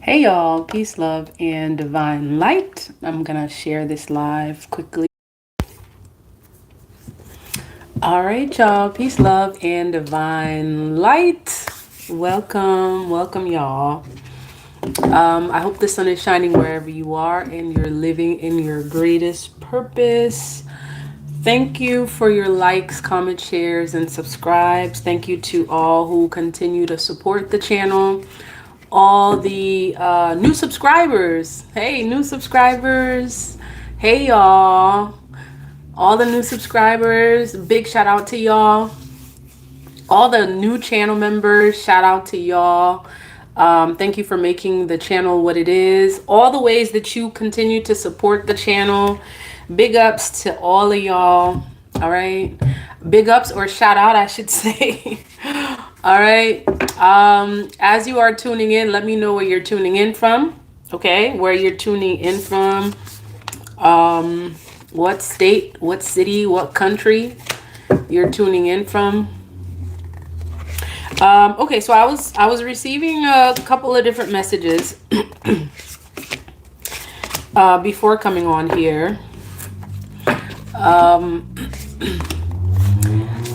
Hey y'all, peace, love, and divine light. I'm gonna share this live quickly. All right, y'all, peace, love, and divine light. Welcome, y'all. I hope the sun is shining wherever you are and you're living in your greatest purpose. Thank you for your likes, comments, shares, and subscribes. Thank you to all who continue to support the channel. All the new subscribers. Hey, new subscribers. Hey, y'all. All the new subscribers. Big shout out to y'all. All the new channel members. Shout out to y'all. Thank you for making the channel what it is. All the ways that you continue to support the channel. Big ups to all of y'all. All right. Big ups or shout out, I should say. All right. As you are tuning in, let me know where you're tuning in from. Okay. Where you're tuning in from. What state, what city, what country you're tuning in from. Okay, so I was receiving a couple of different messages before coming on here.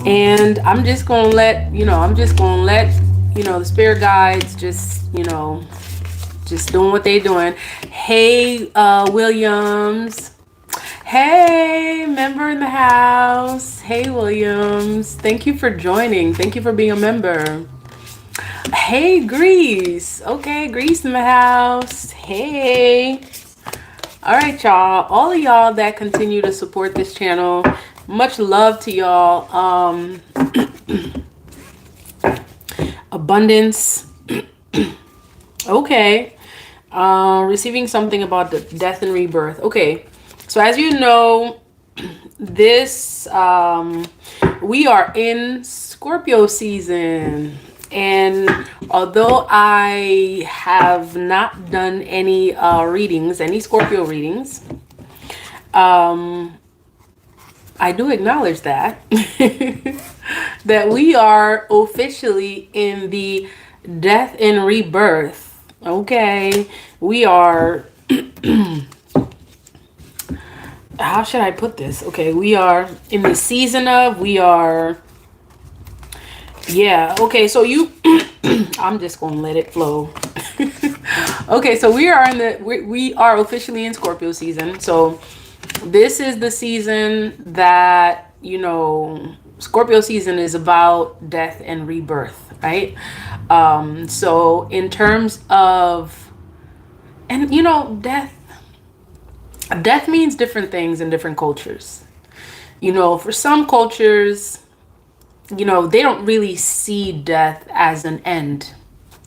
And I'm just gonna let the spirit guides just doing what they doing. Hey, Williams. Hey, member in the house. Hey, Williams. Thank you for joining. Thank you for being a member. Hey, Grease. Okay, Grease in the house. Hey. All right, y'all. All of y'all that continue to support this channel, much love to y'all. Abundance. Okay. Receiving something about the death and rebirth. Okay. So as you know, this we are in Scorpio season. And although I have not done any readings, any Scorpio readings, I do acknowledge that that we are officially in the death and rebirth. Okay, we are. How should I put this? Okay, we are in the season of. We are. Yeah. Okay. So you. I'm just gonna let it flow. Okay. So we are in we are officially in Scorpio season. So this is the season that Scorpio season is about death and rebirth, right? So in terms of, and death means different things in different cultures. For some cultures, they don't really see death as an end,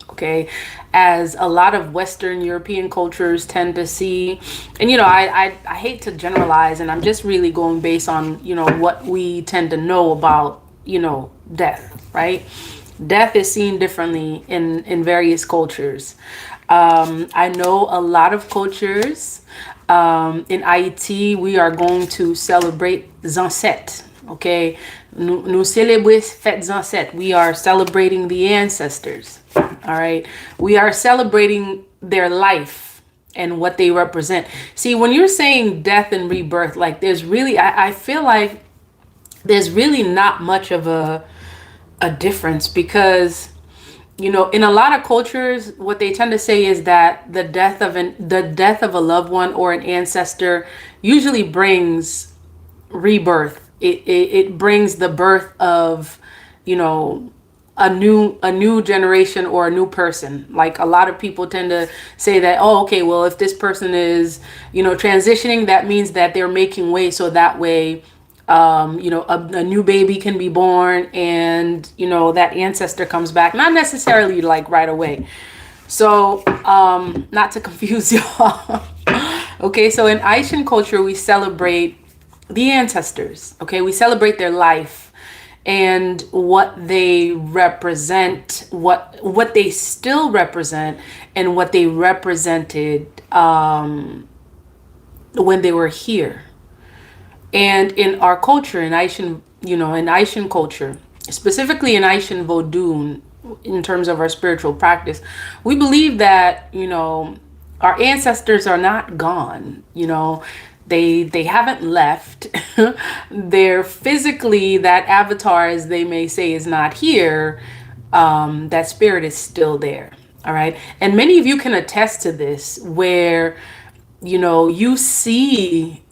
okay, as a lot of Western European cultures tend to see. And I hate to generalize, and I'm just really going based on what we tend to know about death, right? Death is seen differently in various cultures. I know a lot of cultures. In Haiti, we are going to celebrate Zanset. Okay, nous célébrons fête Zanset. We are celebrating the ancestors. All right, we are celebrating their life and what they represent. See, when you're saying death and rebirth, like there's really, I feel like there's really not much of a difference, because in a lot of cultures, what they tend to say is that the death of a loved one or an ancestor usually brings rebirth. It brings the birth of a new generation or a new person. Like a lot of people tend to say that, oh, okay, well, if this person is transitioning, that means that they're making way, so that way a new baby can be born, and that ancestor comes back, not necessarily like right away. So not to confuse y'all. Okay, so in Asian culture, we celebrate the ancestors. Okay, we celebrate their life and what they represent, what they still represent, and what they represented when they were here. And in our culture, in Asian culture, specifically in Asian Vodou, in terms of our spiritual practice, we believe that, our ancestors are not gone. They haven't left. They're physically, that avatar, as they may say, is not here. That spirit is still there. All right. And many of you can attest to this, where, you see,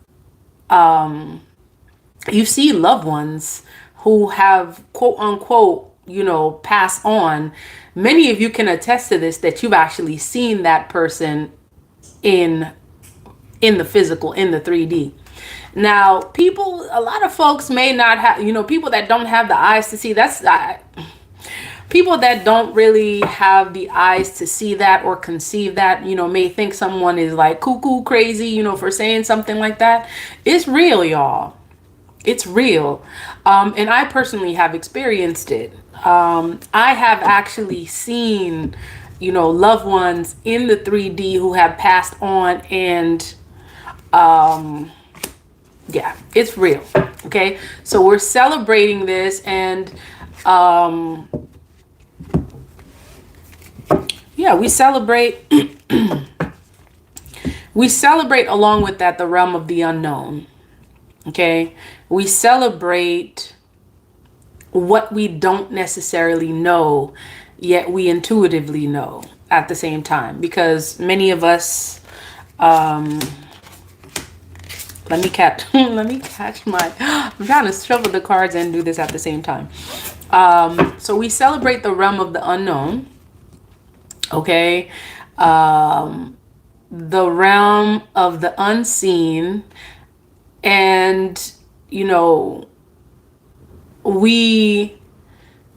loved ones who have, quote unquote, pass on. Many of you can attest to this, that you've actually seen that person in the physical, in the 3D. Now, a lot of folks may not have, people that don't have the eyes to see, people that don't really have the eyes to see that or conceive that, may think someone is like cuckoo crazy, for saying something like that. It's real, y'all. It's real. And I personally have experienced it. I have actually seen, loved ones in the 3D who have passed on, and yeah, it's real. Okay. So we're celebrating this, and yeah, we celebrate along with that the realm of the unknown. Okay. We celebrate what we don't necessarily know, yet we intuitively know at the same time, because many of us, let me catch I'm trying to shuffle the cards and do this at the same time. So we celebrate the realm of the unknown. Okay. The realm of the unseen. And, we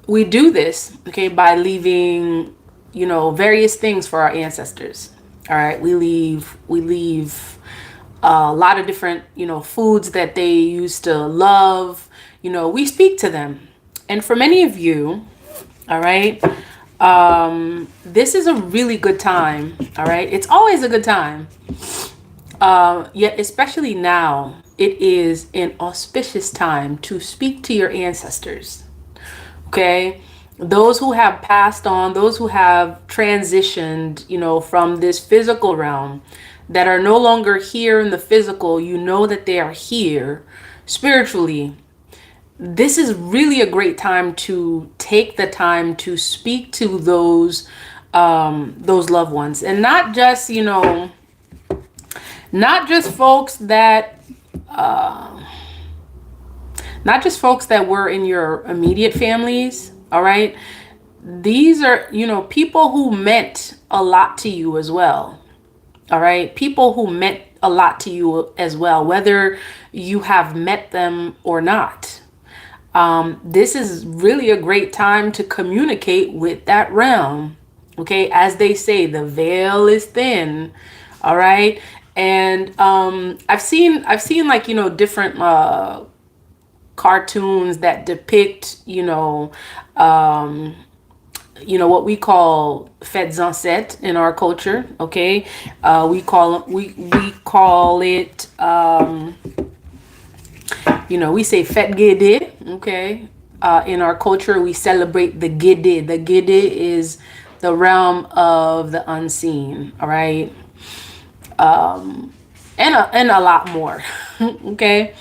do this, okay, by leaving, various things for our ancestors. All right. We leave a lot of different, foods that they used to love. We speak to them. And for many of you, all right, this is a really good time. All right. It's always a good time. Yet, especially now, it is an auspicious time to speak to your ancestors. Okay. Those who have passed on, those who have transitioned, from this physical realm, that are no longer here in the physical, that they are here spiritually. This is really a great time to take the time to speak to those loved ones, and not just, not just folks that were in your immediate families. All right. These are, people who meant a lot to you as well. All right. People who meant a lot to you as well, whether you have met them or not. This is really a great time to communicate with that realm. Okay. As they say, the veil is thin. All right. And I've seen like, different cartoons that depict, what we call fêtes ancêtres in our culture. Okay. We call it, we say fête guédé. Okay. In our culture, we celebrate the guédé. The guédé is the realm of the unseen. All right. And a lot more. Okay.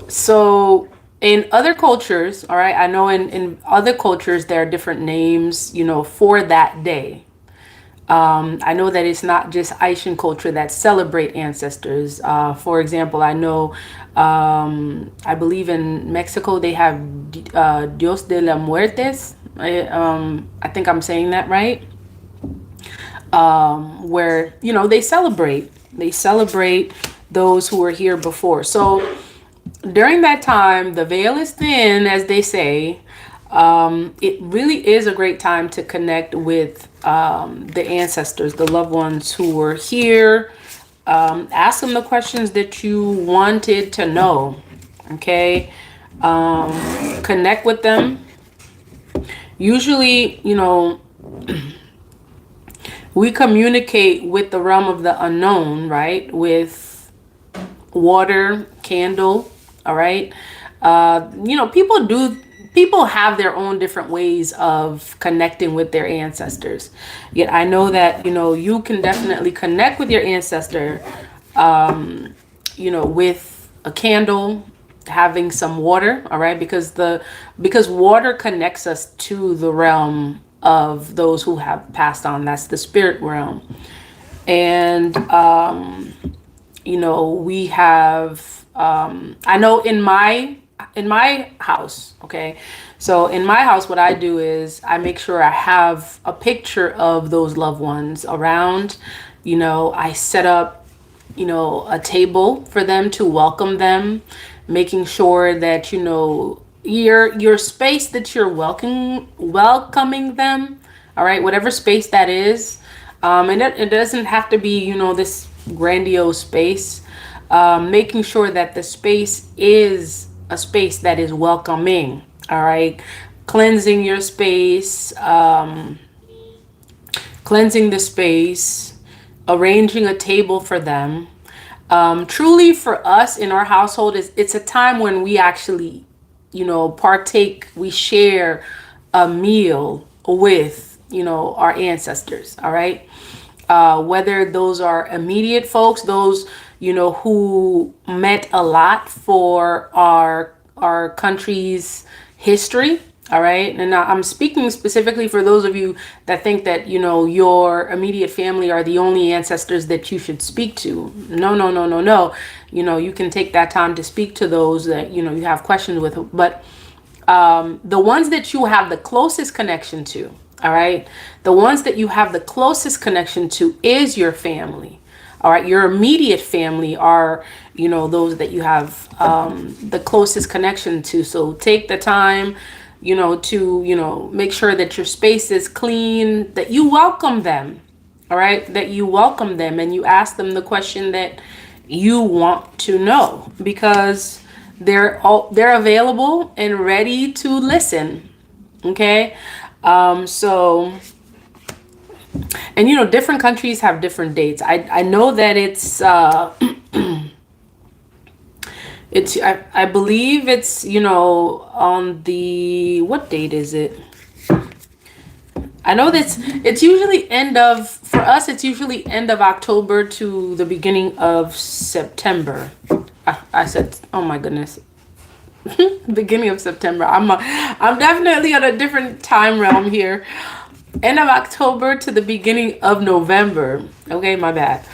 So in other cultures, all right, I know in other cultures, there are different names, for that day. I know that it's not just Asian culture that celebrate ancestors. For example, I know, I believe in Mexico, they have Dios de la Muertes. I think I'm saying that right. Where, they celebrate those who were here before. So during that time, the veil is thin, as they say. It really is a great time to connect with the ancestors, the loved ones who were here. Ask them the questions that you wanted to know. Okay. Connect with them. Usually, we communicate with the realm of the unknown, right? With water, candle. All right. People do people have their own different ways of connecting with their ancestors. Yet I know that, you can definitely connect with your ancestor, with a candle, having some water, all right? Because water connects us to the realm of those who have passed on. That's the spirit realm. And we have I know in my house, okay? So in my house, what I do is I make sure I have a picture of those loved ones around. I set up, a table for them to welcome them, making sure that, your space that you're welcoming them, all right, whatever space that is. And it doesn't have to be, this grandiose space. Making sure that the space is a space that is welcoming. All right. Cleansing your space, cleansing the space, arranging a table for them. Truly for us in our household, it's a time when we actually, partake, we share a meal with, our ancestors. All right. Whether those are immediate folks, those, who meant a lot for our country's history. All right. And now I'm speaking specifically for those of you that think that, your immediate family are the only ancestors that you should speak to. No, no, no, no, no. You can take that time to speak to those that, you have questions with. But the ones that you have the closest connection to, all right, the ones that you have the closest connection to is your family. All right. Your immediate family are, those that you have the closest connection to. So take the time, to, make sure that your space is clean, that you welcome them. All right. That you welcome them and you ask them the question that you want to know, because they're available and ready to listen. Okay. So, and different countries have different dates. I know that it's I believe it's on the, what date is it? I know that it's usually for us it's usually end of October to the beginning of September. I said, oh my goodness. Beginning of September. I'm definitely on a different time realm here. End of October to the beginning of November. Okay, my bad.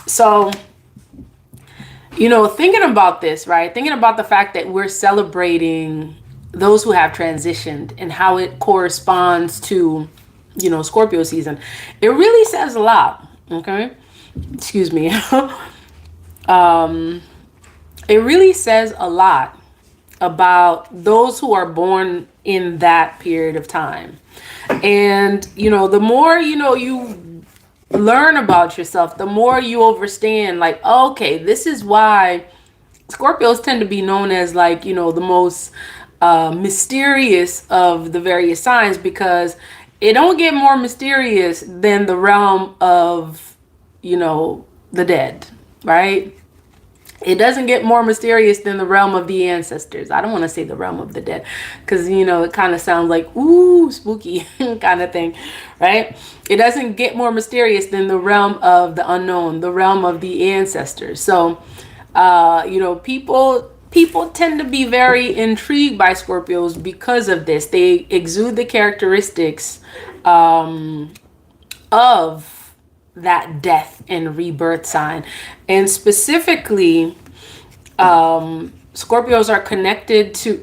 So, thinking about this, right? Thinking about the fact that we're celebrating those who have transitioned and how it corresponds to, Scorpio season. It really says a lot. Okay. Excuse me. It really says a lot about those who are born in that period of time. And, the more, you learn about yourself, the more you understand, like, okay, this is why Scorpios tend to be known as, like, the most mysterious of the various signs, because it don't get more mysterious than the realm of, the dead, right? It doesn't get more mysterious than the realm of the ancestors. I don't want to say the realm of the dead because, it kind of sounds like, ooh, spooky kind of thing, right? It doesn't get more mysterious than the realm of the unknown, the realm of the ancestors. So, people tend to be very intrigued by Scorpios because of this. They exude the characteristics of that death and rebirth sign. And specifically, Scorpios are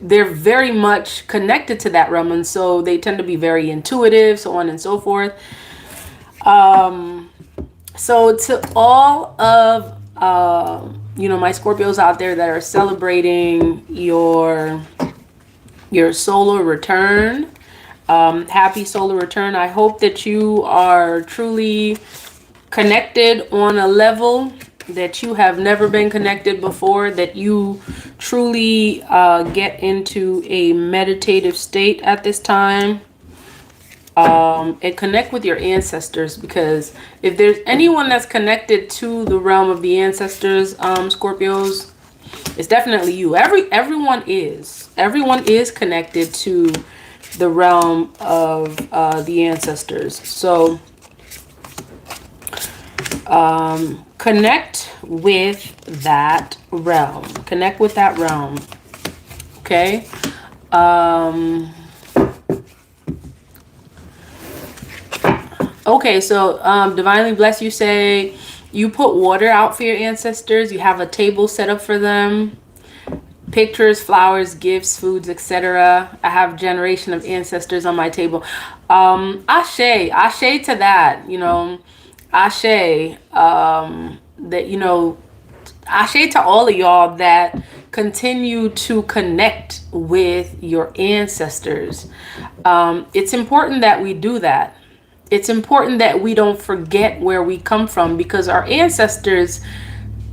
they're very much connected to that realm. And so they tend to be very intuitive, so on and so forth. So to all of, my Scorpios out there that are celebrating your solar return, happy solar return. I hope that you are truly connected on a level that you have never been connected before, that you truly get into a meditative state at this time, and connect with your ancestors, because if there's anyone that's connected to the realm of the ancestors, Scorpios, it's definitely you. Everyone is. Everyone is connected to the realm of the ancestors. So connect with that realm. Connect with that realm. Okay. Okay, so divinely blessed, you say you put water out for your ancestors. You have a table set up for them. Pictures, flowers, gifts, foods, etc. I have generation of ancestors on my table. Ashe to that, you know. Ashe, that, you know, Ashe to all of y'all that continue to connect with your ancestors. It's important that we do that. It's important that we don't forget where we come from, because our ancestors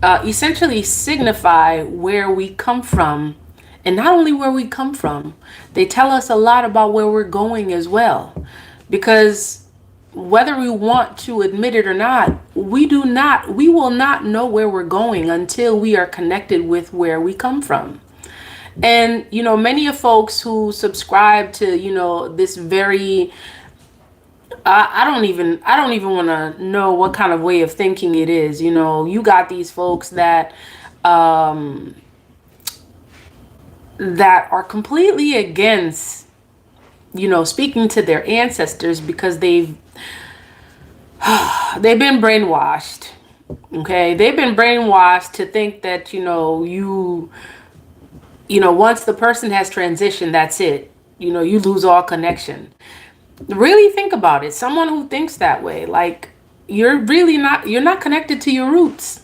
essentially signify where we come from. And not only where we come from, they tell us a lot about where we're going as well. Because whether we want to admit it or not, we will not know where we're going until we are connected with where we come from. And, you know, many of folks who subscribe to, you know, this very, I don't even want to know what kind of way of thinking it is. You know, you got these folks that that are completely against, you know, speaking to their ancestors because they've been brainwashed. Okay, they've been brainwashed to think that, you know, once the person has transitioned, that's it. You know, you lose all connection. Really think about it. Someone who thinks that way, like, you're not connected to your roots.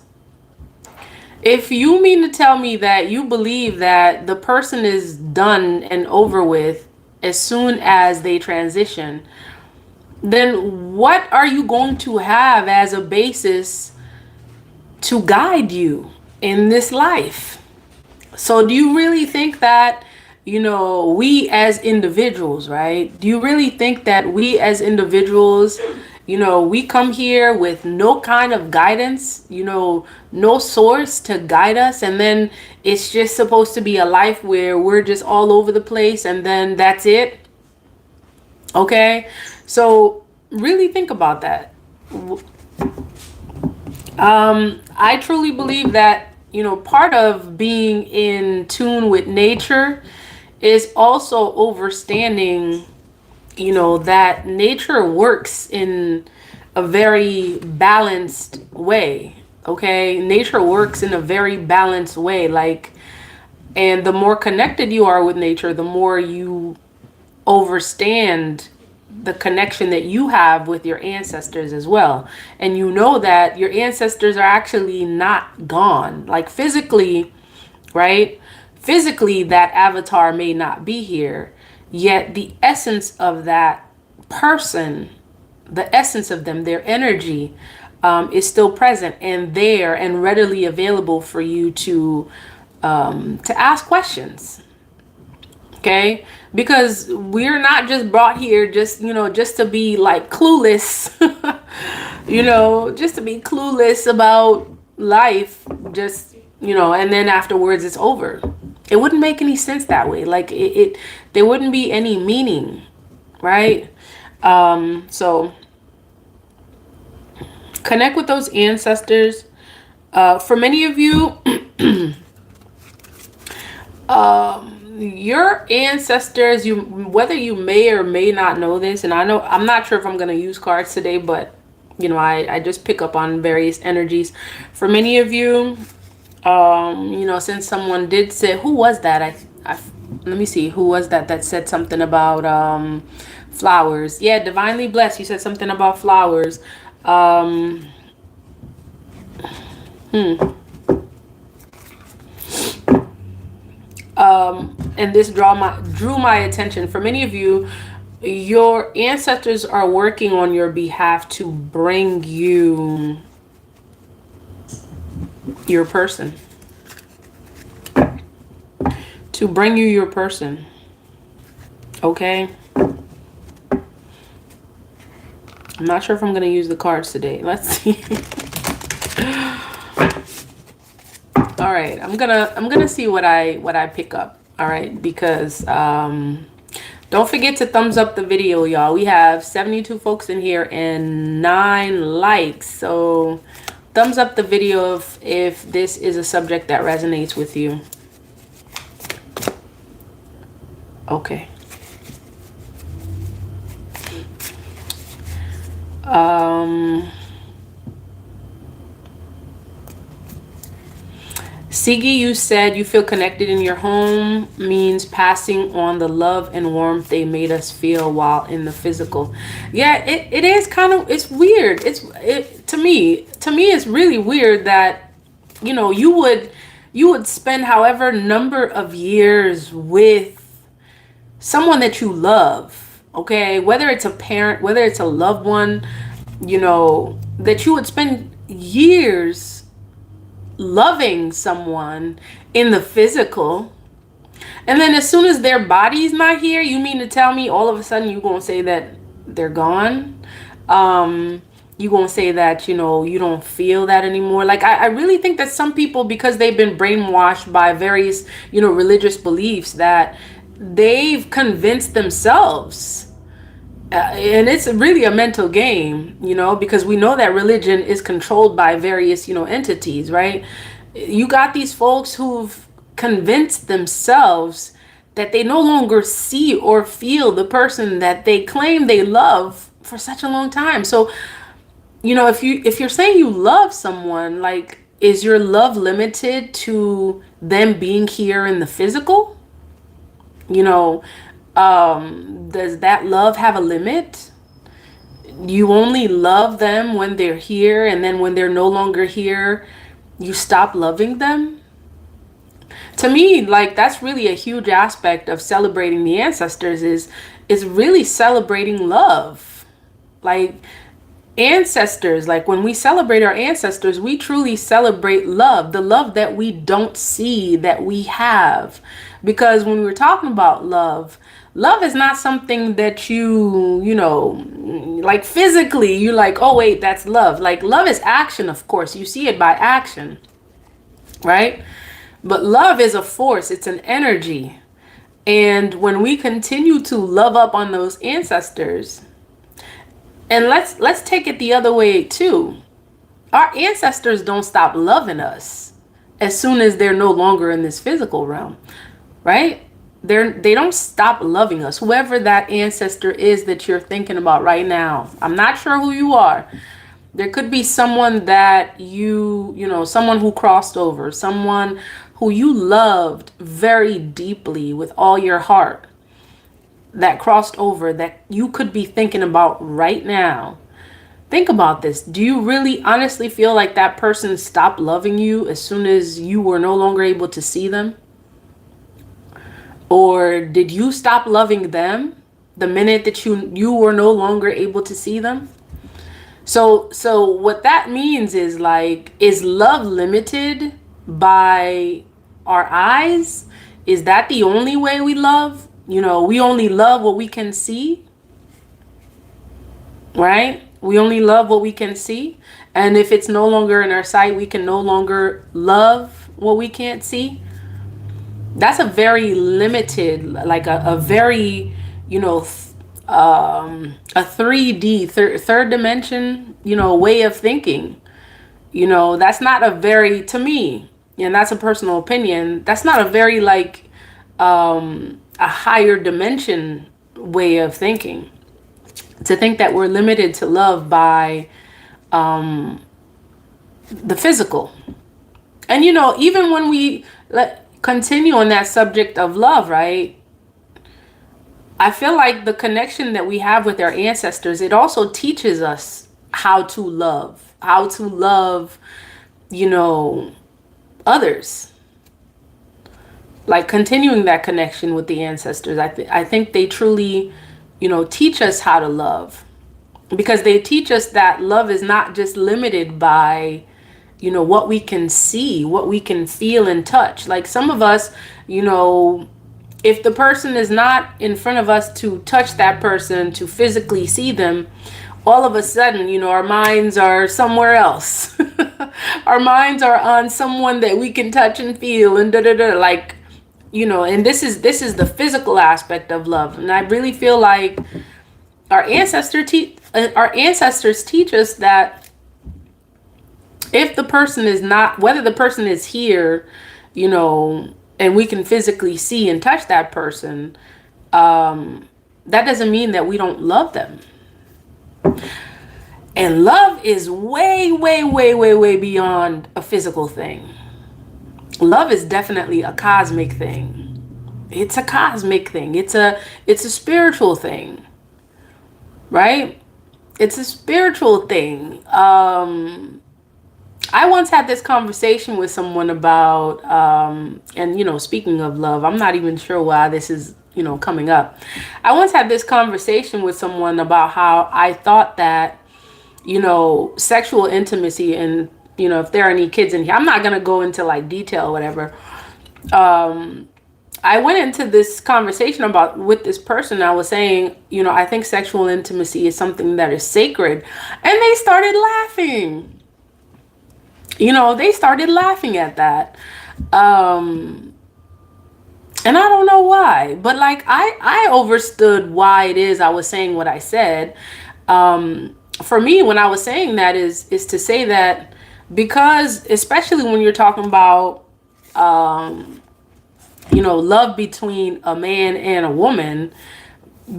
If you mean to tell me that you believe that the person is done and over with as soon as they transition, then what are you going to have as a basis to guide you in this life? So do you really think that, you know, we as individuals, right? Do you really think that we as individuals, you know, we come here with no kind of guidance, you know, no source to guide us, and then it's just supposed to be a life where we're just all over the place and then that's it? Okay? So really think about that. I truly believe that, you know, part of being in tune with nature is also understanding, you know, that nature works in a very balanced way. Okay, nature works in a very balanced way. Like, and the more connected you are with nature, the more you understand the connection that you have with your ancestors as well. And you know that your ancestors are actually not gone, like physically, right? Physically, that avatar may not be here, yet the essence of that person, the essence of them, their energy, is still present and there and readily available for you to ask questions. Okay, because we're not just brought here just, you know, just to be like clueless, you know, just to be clueless about life, just, you know, and then afterwards it's over. It wouldn't make any sense that way. Like there wouldn't be any meaning, right? So connect with those ancestors. For many of you, your ancestors, whether you may or may not know this, and I'm not sure if I'm going to use cards today, but you know, I just pick up on various energies. For many of you, you know, since someone did say, who was that? Let me see, who was that said something about flowers? Yeah, divinely blessed. You said something about flowers. And this drew my attention. For many of you, your ancestors are working on your behalf to bring you your person. To bring you your person. Okay? I'm not sure if I'm going to use the cards today. Let's see. All right, I'm gonna see what I pick up. All right, because don't forget to thumbs up the video, y'all. We have 72 folks in here and 9 likes. So thumbs up the video if this is a subject that resonates with you. Okay. Sigi, you said you feel connected in your home means passing on the love and warmth they made us feel while in the physical. Yeah, it is kind of, it's weird. To me it's really weird that, you know, you would spend however number of years with someone that you love, okay? Whether it's a parent, whether it's a loved one, you know, that you would spend years loving someone in the physical, and then as soon as their body's not here, you mean to tell me all of a sudden you're gonna say that they're gone? You're gonna say that, you know, you don't feel that anymore? Like, I really think that some people, because they've been brainwashed by various, you know, religious beliefs, that they've convinced themselves, and it's really a mental game, you know, because we know that religion is controlled by various, you know, entities, right? You got these folks who've convinced themselves that they no longer see or feel the person that they claim they love for such a long time. So, you know, if you're saying you love someone, like, is your love limited to them being here in the physical? You know, does that love have a limit? You only love them when they're here, and then when they're no longer here, you stop loving them? To me, like, that's really a huge aspect of celebrating the ancestors, is really celebrating love. Like, ancestors, like, when we celebrate our ancestors, we truly celebrate love, the love that we don't see that we have. Because when we're talking about love is not something that you know, like, physically you're like, oh wait, that's love. Like, love is action, of course, you see it by action, right? But love is a force, it's an energy. And when we continue to love up on those ancestors, and let's take it the other way too. Our ancestors don't stop loving us as soon as they're no longer in this physical realm, right? They don't stop loving us. Whoever that ancestor is that you're thinking about right now, I'm not sure who you are. There could be someone that you know, someone who crossed over, someone who you loved very deeply with all your heart, that crossed over, that you could be thinking about right now. Think about this. Do you really honestly feel like that person stopped loving you as soon as you were no longer able to see them? Or did you stop loving them the minute that you were no longer able to see them? So what that means is, like, is love limited by our eyes? Is that the only way we love? You know, we only love what we can see, right? We only love what we can see. And if it's no longer in our sight, we can no longer love what we can't see. That's a very limited, like a very, you know, a 3D, third dimension, you know, way of thinking. You know, that's not a very, to me, and that's a personal opinion, that's not a very, like, a higher dimension way of thinking, to think that we're limited to love by the physical. And, you know, even when we continue on that subject of love, right, I feel like the connection that we have with our ancestors, it also teaches us how to love, you know, others. Like, continuing that connection with the ancestors, I think they truly, you know, teach us how to love, because they teach us that love is not just limited by, you know, what we can see, what we can feel and touch. Like, some of us, you know, if the person is not in front of us to touch that person, to physically see them, all of a sudden, you know, our minds are somewhere else. Our minds are on someone that we can touch and feel and da da da. Like, and this is the physical aspect of love, and I really feel like our ancestors teach us that if the person is not, whether the person is here, and we can physically see and touch that person, that doesn't mean that we don't love them. And love is way, way, way, way, way beyond a physical thing. Love is definitely a cosmic thing. It's a cosmic thing. It's a spiritual thing, right? It's a spiritual thing. I once had this conversation with someone about, and speaking of love, I'm not even sure why this is, coming up. I once had this conversation with someone about how I thought that, sexual intimacy, and, if there are any kids in here, I'm not going to go into like detail or whatever. I went into this conversation with this person. I was saying, I think sexual intimacy is something that is sacred. And they started laughing. They started laughing at that. And I don't know why, but like I understood why it is I was saying what I said. For me, when I was saying that is to say that, because especially when you're talking about love between a man and a woman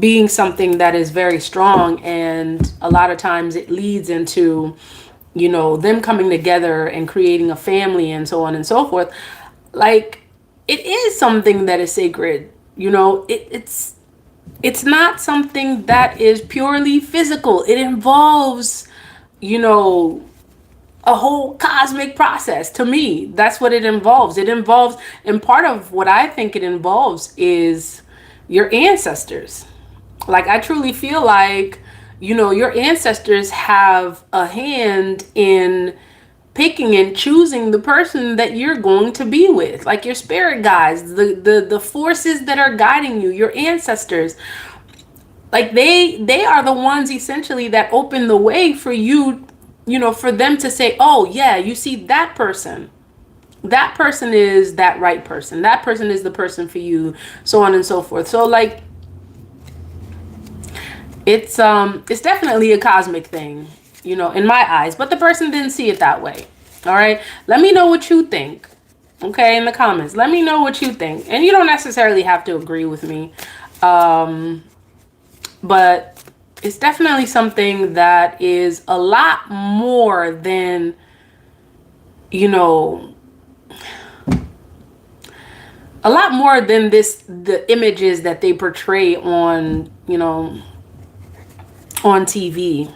being something that is very strong, and a lot of times it leads into them coming together and creating a family and so on and so forth. Like, it is something that is sacred. It's not something that is purely physical. It involves, a whole cosmic process. To me, that's what it involves. And part of what I think it involves is your ancestors. Like, I truly feel like, your ancestors have a hand in picking and choosing the person that you're going to be with. Like your spirit guides, the forces that are guiding you, your ancestors. Like they are the ones essentially that open the way for you, for them to say, oh yeah, you see that person. That person is that right person. That person is the person for you, so on and so forth. So like, it's definitely a cosmic thing, in my eyes, but the person didn't see it that way. All right. Let me know what you think. Okay. In the comments, let me know what you think. And you don't necessarily have to agree with me. But it's definitely something that is a lot more than, a lot more than the images that they portray on, on TV.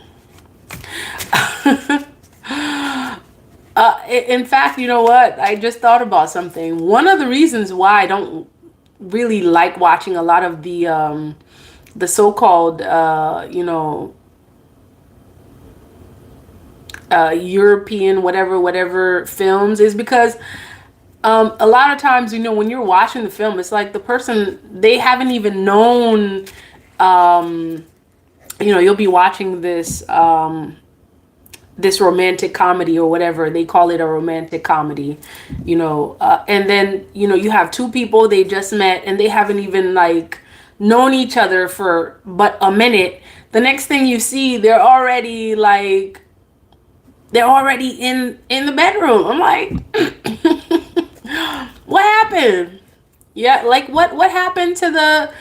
In fact, you know what? I just thought about something. One of the reasons why I don't really like watching a lot of the so-called, European whatever films is because a lot of times, when you're watching the film, it's like the person, they haven't even known, you'll be watching this this romantic comedy or whatever they call it, a romantic comedy, and then you have two people, they just met and they haven't even like known each other for but a minute. The next thing you see, they're already in the bedroom. I'm like, what happened? Yeah, like what happened to the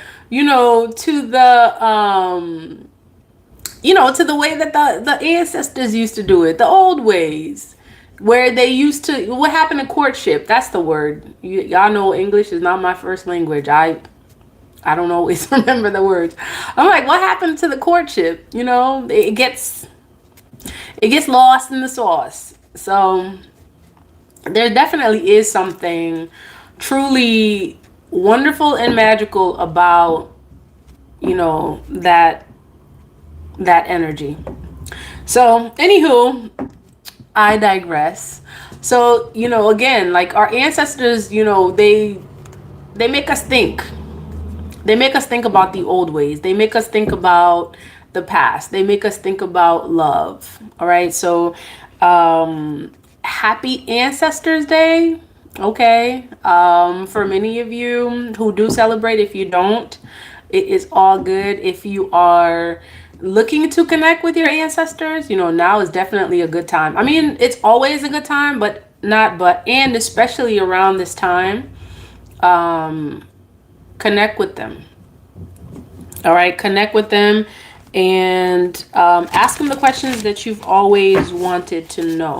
to the way that the ancestors used to do it, the old ways, where they used to, what happened to courtship? That's the word. Y'all know English is not my first language. I don't always remember the words. I'm like, what happened to the courtship? It gets lost in the sauce. So there definitely is something truly wonderful and magical about, that energy. So anywho, I digress. So, again, like our ancestors, they make us think. They make us think about the old ways. They make us think about the past. They make us think about love. All right. So, happy Ancestors Day. Okay. For many of you who do celebrate, if you don't, it is all good. If you are looking to connect with your ancestors, now is definitely a good time. I mean, it's always a good time, but not but and especially around this time, um, connect with them. All right, connect with them and ask them the questions that you've always wanted to know.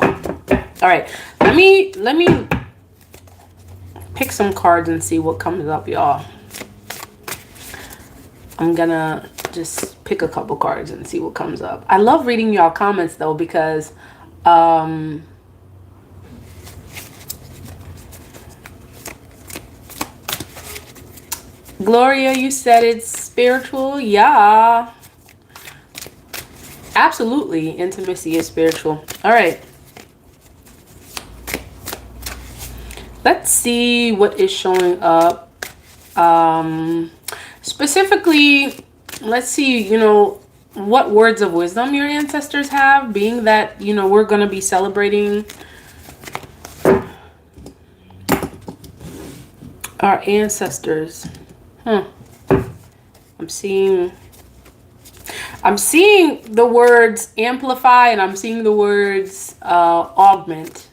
All right, let me pick some cards and see what comes up, y'all. I'm gonna just pick a couple cards and see what comes up. I love reading y'all comments though, because Gloria, you said it's spiritual. Yeah, absolutely. Intimacy is spiritual. All right. Let's see what is showing up. Specifically, let's see, what words of wisdom your ancestors have, being that, we're going to be celebrating our ancestors. I'm seeing the words amplify, and I'm seeing the words augment.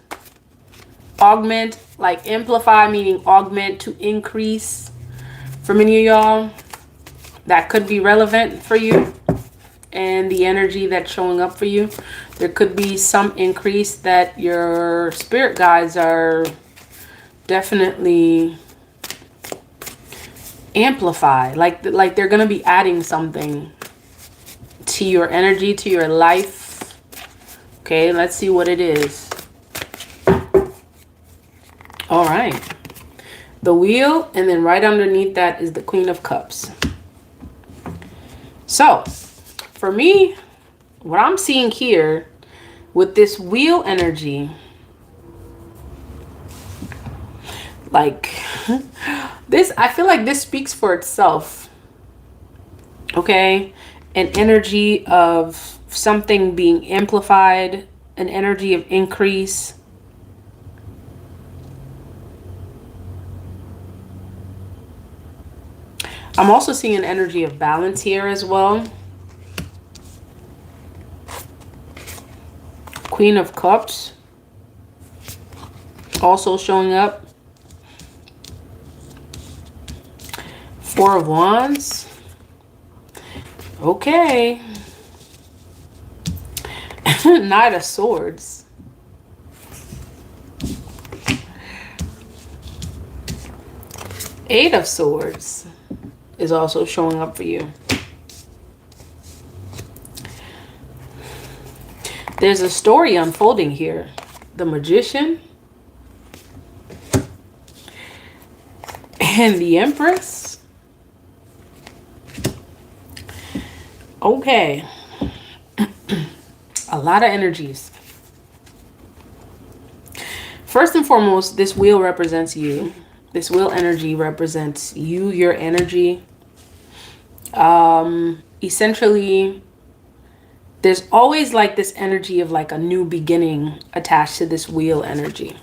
Augment, like amplify meaning augment, to increase. For many of y'all, that could be relevant for you and the energy that's showing up for you. There could be some increase that your spirit guides are definitely amplify, like they're going to be adding something to your energy, to your life. Okay, let's see what it is. All right, the wheel, and then right underneath that is the Queen of Cups. So for me, what I'm seeing here with this wheel energy, like this, I feel like this speaks for itself. Okay, an energy of something being amplified, an energy of increase. I'm also seeing an energy of balance here as well. Queen of Cups also showing up. Four of Wands. Okay. Knight of Swords. Eight of Swords is also showing up for you. There's a story unfolding here. The Magician and the Empress. Okay. A lot of energies. First and foremost, this wheel represents you. This wheel energy represents you, your energy. Essentially, there's always like this energy of like a new beginning attached to this wheel energy.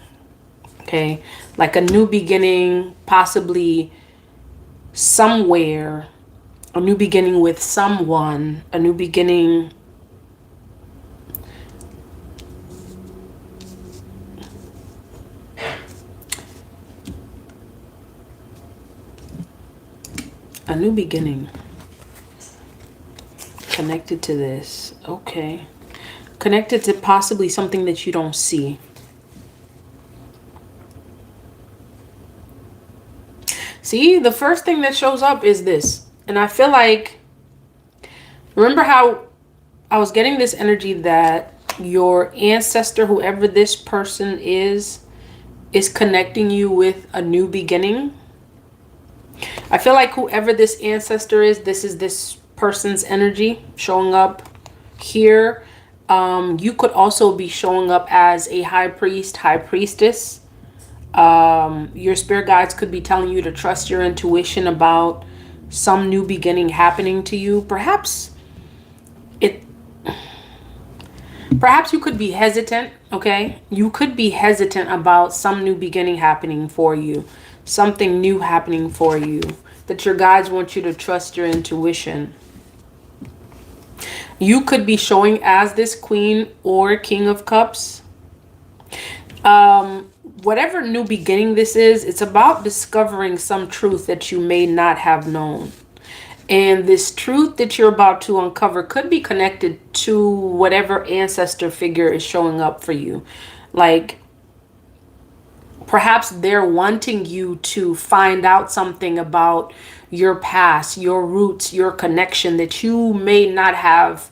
Okay, like a new beginning, possibly somewhere, a new beginning with someone, a new beginning. A new beginning connected to this. Okay. Connected to possibly something that you don't see. See, the first thing that shows up is this. And I feel like, remember how I was getting this energy that your ancestor, whoever this person is connecting you with a new beginning. I feel like whoever this ancestor is, this is this person's energy showing up here. You could also be showing up as a high priest, high priestess. Your spirit guides could be telling you to trust your intuition about some new beginning happening to you. Perhaps Perhaps you could be hesitant, okay? You could be hesitant about some new beginning happening for you, something new happening for you, that your guides want you to trust your intuition. You could be showing as this Queen or King of Cups. Whatever new beginning this is, it's about discovering some truth that you may not have known. And this truth that you're about to uncover could be connected to whatever ancestor figure is showing up for you. Like, perhaps they're wanting you to find out something about your past, your roots, your connection that you may not have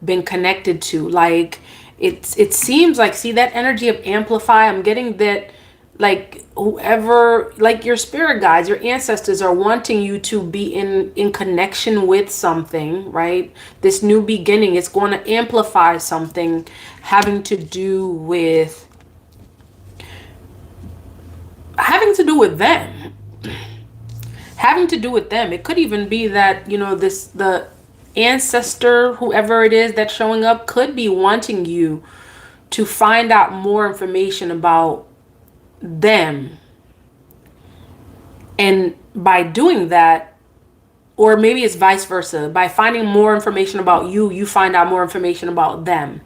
been connected to. Like, it seems like, see that energy of amplify? I'm getting that, like, whoever, like your spirit guides, your ancestors are wanting you to be in connection with something, right? This new beginning is going to amplify something having to do with them. Having to do with them. It could even be that, you know, the ancestor, whoever it is that's showing up, could be wanting you to find out more information about them. And by doing that, or maybe it's vice versa, by finding more information about you, you find out more information about them,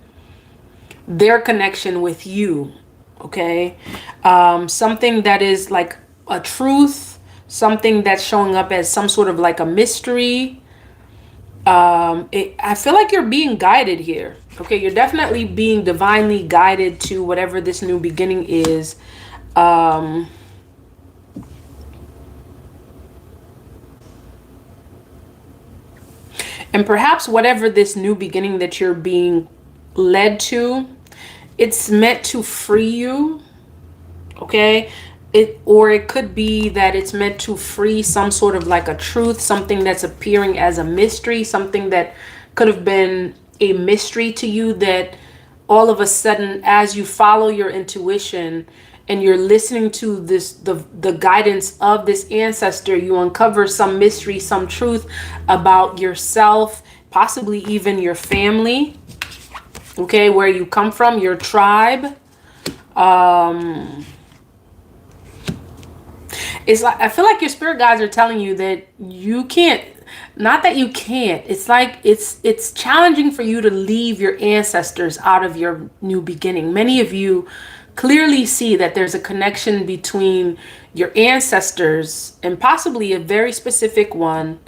their connection with you. Okay. Something that is like a truth, something that's showing up as some sort of like a mystery. I feel like you're being guided here. Okay, you're definitely being divinely guided to whatever this new beginning is. And perhaps whatever this new beginning that you're being led to, it's meant to free you. Okay. Or it could be that it's meant to free some sort of like a truth, something that's appearing as a mystery, something that could have been a mystery to you, that all of a sudden, as you follow your intuition and you're listening to the guidance of this ancestor, you uncover some mystery, some truth about yourself, possibly even your family, okay, where you come from, your tribe. It's like, I feel like your spirit guides are telling you that you can't, not that you can't, it's like it's challenging for you to leave your ancestors out of your new beginning. Many of you clearly see that there's a connection between your ancestors and possibly a very specific one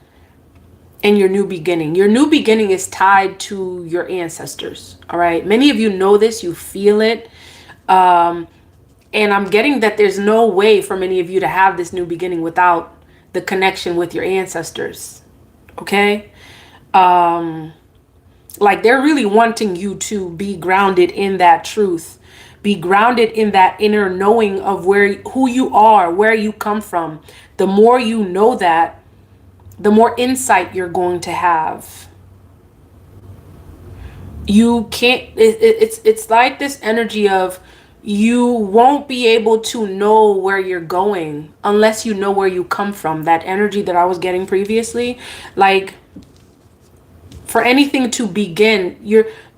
and your new beginning. Your new beginning is tied to your ancestors. All right. Many of you know this, you feel it. And I'm getting that there's no way for many of you to have this new beginning without the connection with your ancestors. Okay. Like they're really wanting you to be grounded in that truth, be grounded in that inner knowing of who you are, where you come from. The more you know that, the more insight you're going to have. You can't, it's like this energy of, you won't be able to know where you're going unless you know where you come from. That energy that I was getting previously, like for anything to begin,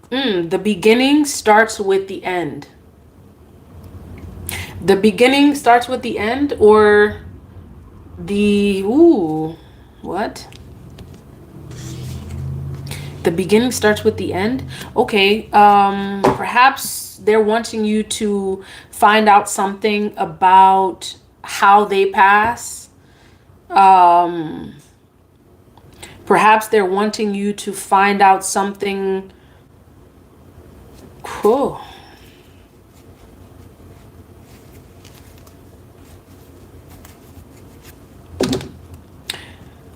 the beginning starts with the end. The beginning starts with the end, or what? The beginning starts with the end. Okay. Perhaps they're wanting you to find out something about how they pass. Perhaps they're wanting you to find out something. Cool.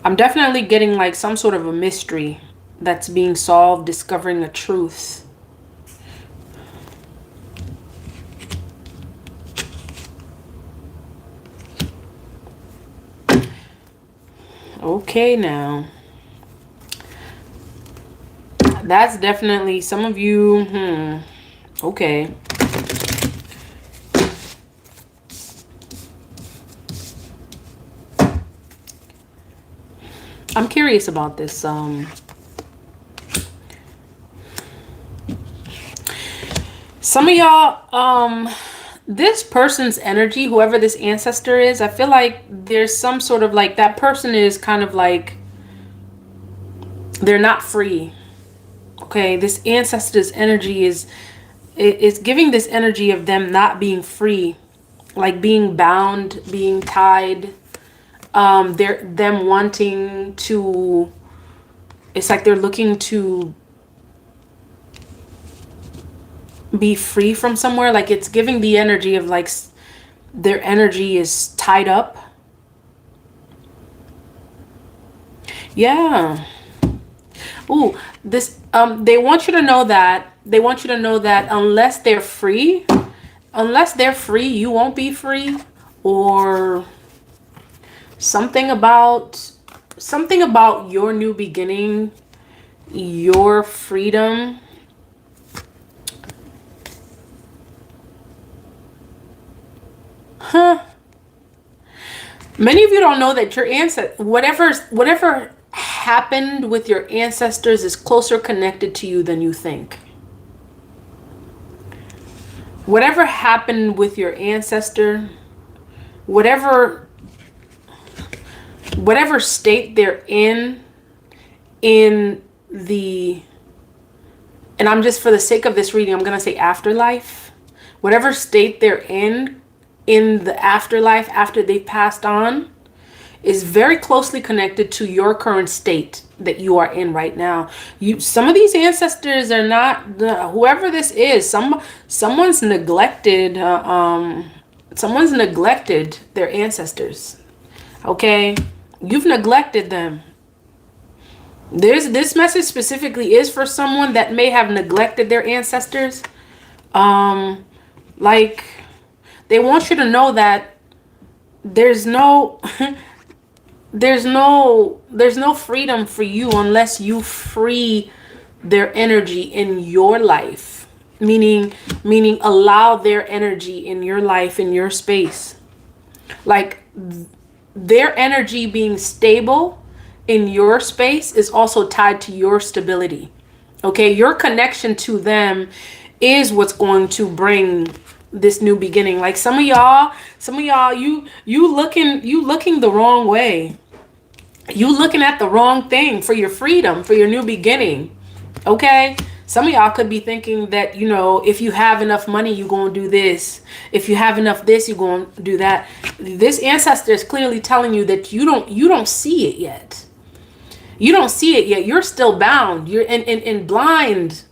I'm definitely getting like some sort of a mystery that's being solved, discovering a truth. Okay, now. That's definitely some of you. Okay. I'm curious about this. Some of y'all, this person's energy, whoever this ancestor is, I feel like there's some sort of like that person is kind of like they're not free. Okay, this ancestor's energy is giving this energy of them not being free, like being bound, being tied. They're them wanting to. It's like they're looking to be free from somewhere. Like it's giving the energy of like their energy is tied up. Yeah. Ooh, this they want you to know that unless they're free, you won't be free, or something about your new beginning, your freedom. Huh. Many of you don't know that your ancestor, whatever happened with your ancestors is closer connected to you than you think. Whatever happened with your ancestor, whatever state they're in the, and I'm just, for the sake of this reading, I'm going to say afterlife. Whatever state they're in the afterlife after they've passed on is very closely connected to your current state that you are in right now. Some of these ancestors are not, whoever this is, someone's neglected their ancestors. Okay? You've neglected them. This message specifically is for someone that may have neglected their ancestors. Like they want you to know that there's no there's no freedom for you unless you free their energy in your life. Meaning allow their energy in your life, in your space. Like their energy being stable in your space is also tied to your stability. Okay, your connection to them is what's going to bring this new beginning. Like some of y'all, you looking the wrong way. You looking at the wrong thing for your freedom, for your new beginning. Okay? Some of y'all could be thinking that, if you have enough money, you're going to do this. If you have enough this, you're going to do that. This ancestor is clearly telling you that you don't see it yet. You don't see it yet. You're still bound. You're in blind.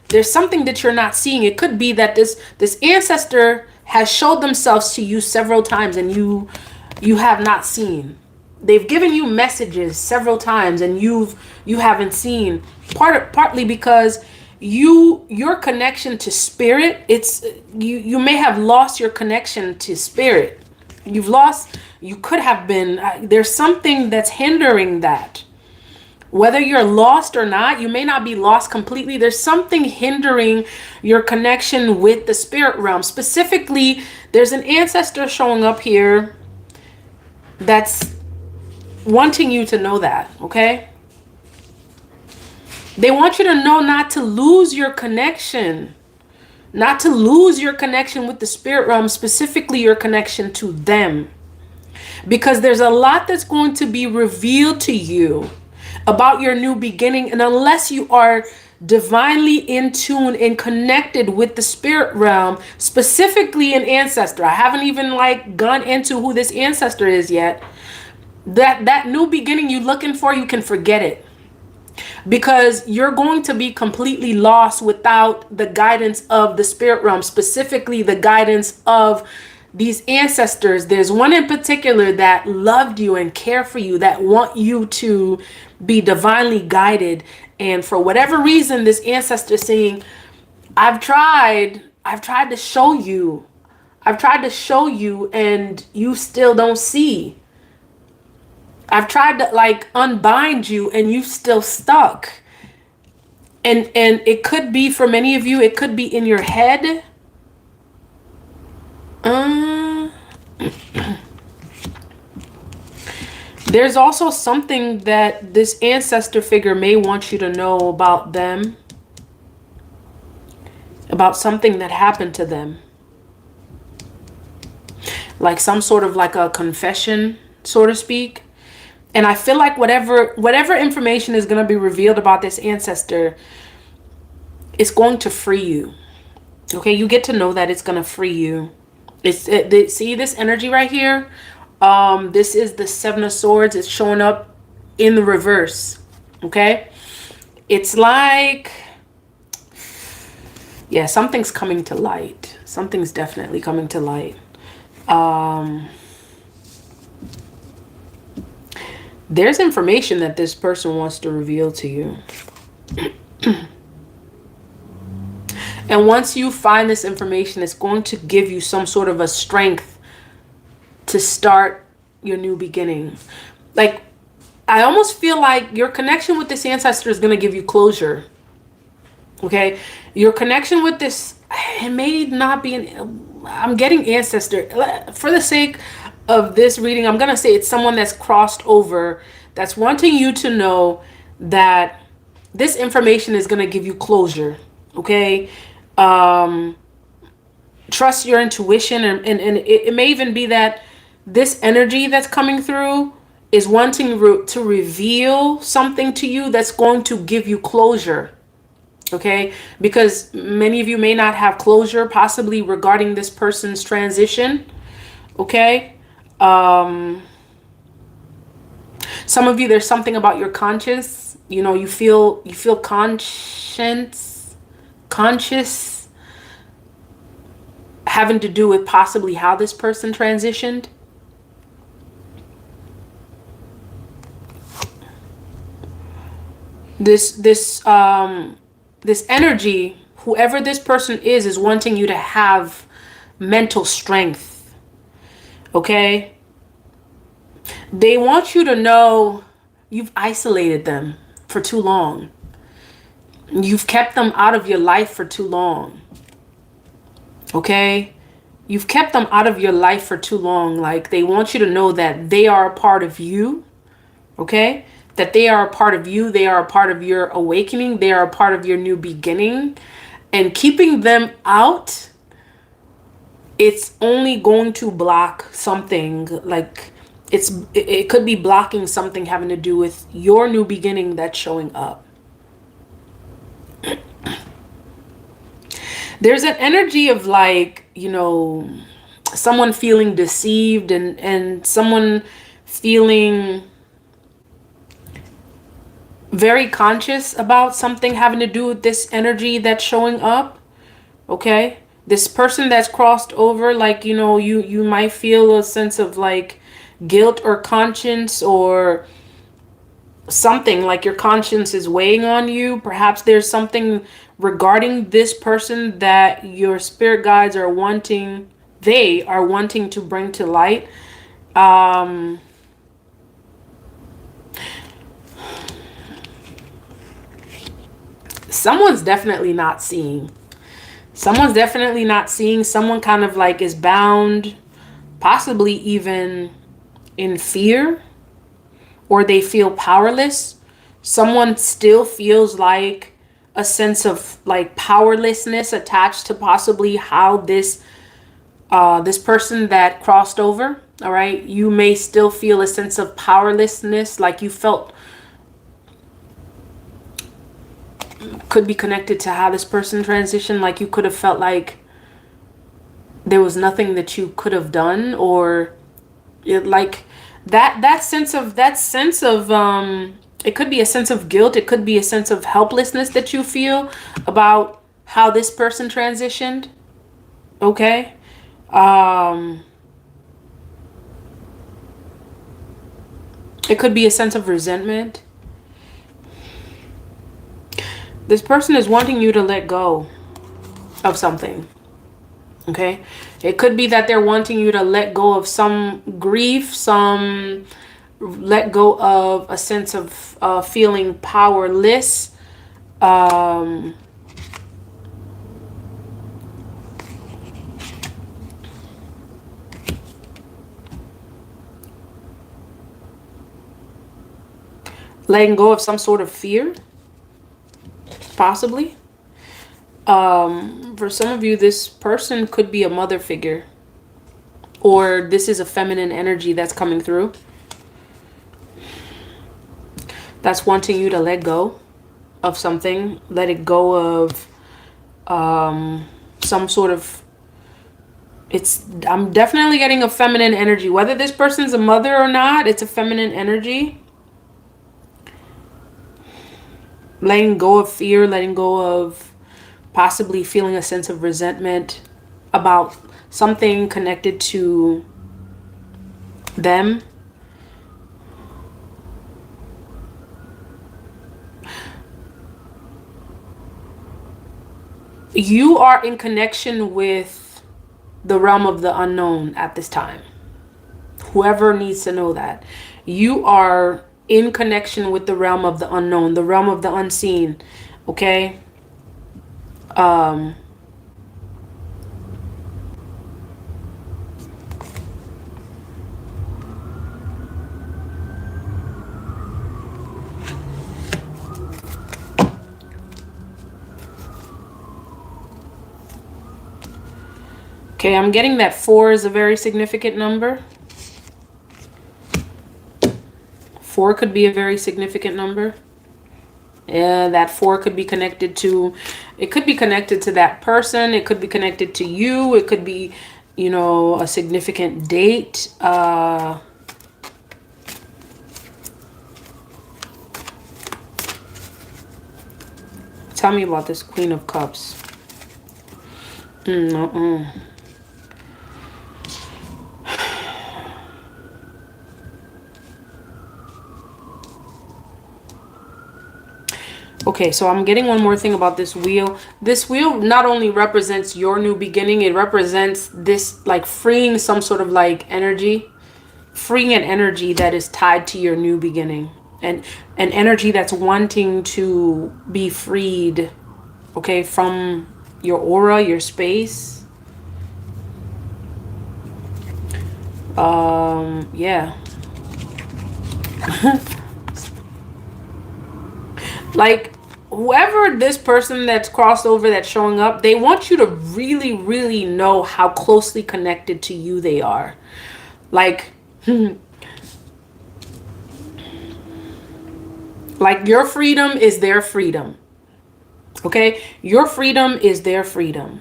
There's something that you're not seeing. It could be that this ancestor has showed themselves to you several times and you have not seen. They've given you messages several times and you haven't seen. Partly because your connection to spirit, you may have lost your connection to spirit. You could have been, there's something that's hindering that. Whether you're lost or not, you may not be lost completely. There's something hindering your connection with the spirit realm. Specifically, there's an ancestor showing up here that's wanting you to know that, okay? They want you to know not to lose your connection. Not to lose your connection with the spirit realm, specifically your connection to them. Because there's a lot that's going to be revealed to you about your new beginning. And unless you are divinely in tune and connected with the spirit realm, specifically an ancestor, I haven't even gone into who this ancestor is yet. That new beginning you're looking for, you can forget it. Because you're going to be completely lost without the guidance of the spirit realm, specifically the guidance of these ancestors. There's one in particular that loved you and care for you, that want you to be divinely guided. And for whatever reason, this ancestor is saying, I've tried to show you. I've tried to show you and you still don't see. I've tried to unbind you and you still stuck. And it could be, for many of you, it could be in your head. There's also something that this ancestor figure may want you to know about them. about something that happened to them. Like some sort of like a confession, so to speak. And I feel like whatever information is going to be revealed about this ancestor, it's going to free you. Okay, you get to know that it's going to free you. See this energy right here? This is the Seven of Swords. It's showing up in the reverse. Okay? It's like, yeah, something's coming to light. Something's definitely coming to light. There's information that this person wants to reveal to you. And once you find this information, it's going to give you some sort of a strength to start your new beginning. Like, I almost feel like your connection with this ancestor is going to give you closure. Okay? Your connection with this, it may not be I'm getting ancestor. For the sake of this reading, I'm going to say it's someone that's crossed over, that's wanting you to know that this information is going to give you closure. Okay? Trust your intuition, and it may even be that this energy that's coming through is wanting to reveal something to you that's going to give you closure. Okay, because many of you may not have closure possibly regarding this person's transition. Okay, some of you, there's something about your conscience, you know, you feel conscious having to do with possibly how this person transitioned. This energy, whoever this person is wanting you to have mental strength. Okay? They want you to know you've isolated them for too long. You've kept them out of your life for too long. Okay? You've kept them out of your life for too long. Like, they want you to know that they are a part of you. Okay? That they are a part of you. They are a part of your awakening. They are a part of your new beginning. And keeping them out, it's only going to block something. Like, it could be blocking something having to do with your new beginning that's showing up. There's an energy of, like, you know, someone feeling deceived and someone feeling very conscious about something having to do with this energy that's showing up. Okay? This person that's crossed over, like, you know, you might feel a sense of like guilt or conscience or something, like your conscience is weighing on you. Perhaps there's something regarding this person that your spirit guides are wanting to bring to light. Someone's definitely not seeing. Someone's definitely not seeing. Someone kind of like is bound, possibly even in fear, or they feel powerless. Someone still feels like a sense of like powerlessness attached to possibly how this person that crossed over. All right. You may still feel a sense of powerlessness, like you felt, could be connected to how this person transitioned. Like you could have felt like there was nothing that you could have done, or like that sense of it could be a sense of guilt. It could be a sense of helplessness that you feel about how this person transitioned. Okay. It could be a sense of resentment. This person is wanting you to let go of something. Okay. It could be that they're wanting you to let go of some grief, let go of a sense of feeling powerless. Letting go of some sort of fear, possibly. For some of you, this person could be a mother figure, or this is a feminine energy that's coming through, that's wanting you to let go of something, let it go of some sort of, I'm definitely getting a feminine energy. Whether this person's a mother or not, it's a feminine energy. Letting go of fear, letting go of possibly feeling a sense of resentment about something connected to them. You are in connection with the realm of the unknown at this time. Whoever needs to know that. You are in connection with the realm of the unknown, the realm of the unseen. Okay? Okay, I'm getting that 4 is a very significant number. 4 could be a very significant number. Yeah, that 4 could be connected to, it could be connected to that person. It could be connected to you. It could be, you know, a significant date. Tell me about this Queen of Cups. Okay, so I'm getting one more thing about this wheel. This wheel not only represents your new beginning, it represents this like freeing some sort of like energy, freeing an energy that is tied to your new beginning, and an energy that's wanting to be freed, okay, from your aura, your space. Yeah. Like, whoever this person that's crossed over, that's showing up, they want you to really, really know how closely connected to you they are. Like, like your freedom is their freedom. Okay? Your freedom is their freedom.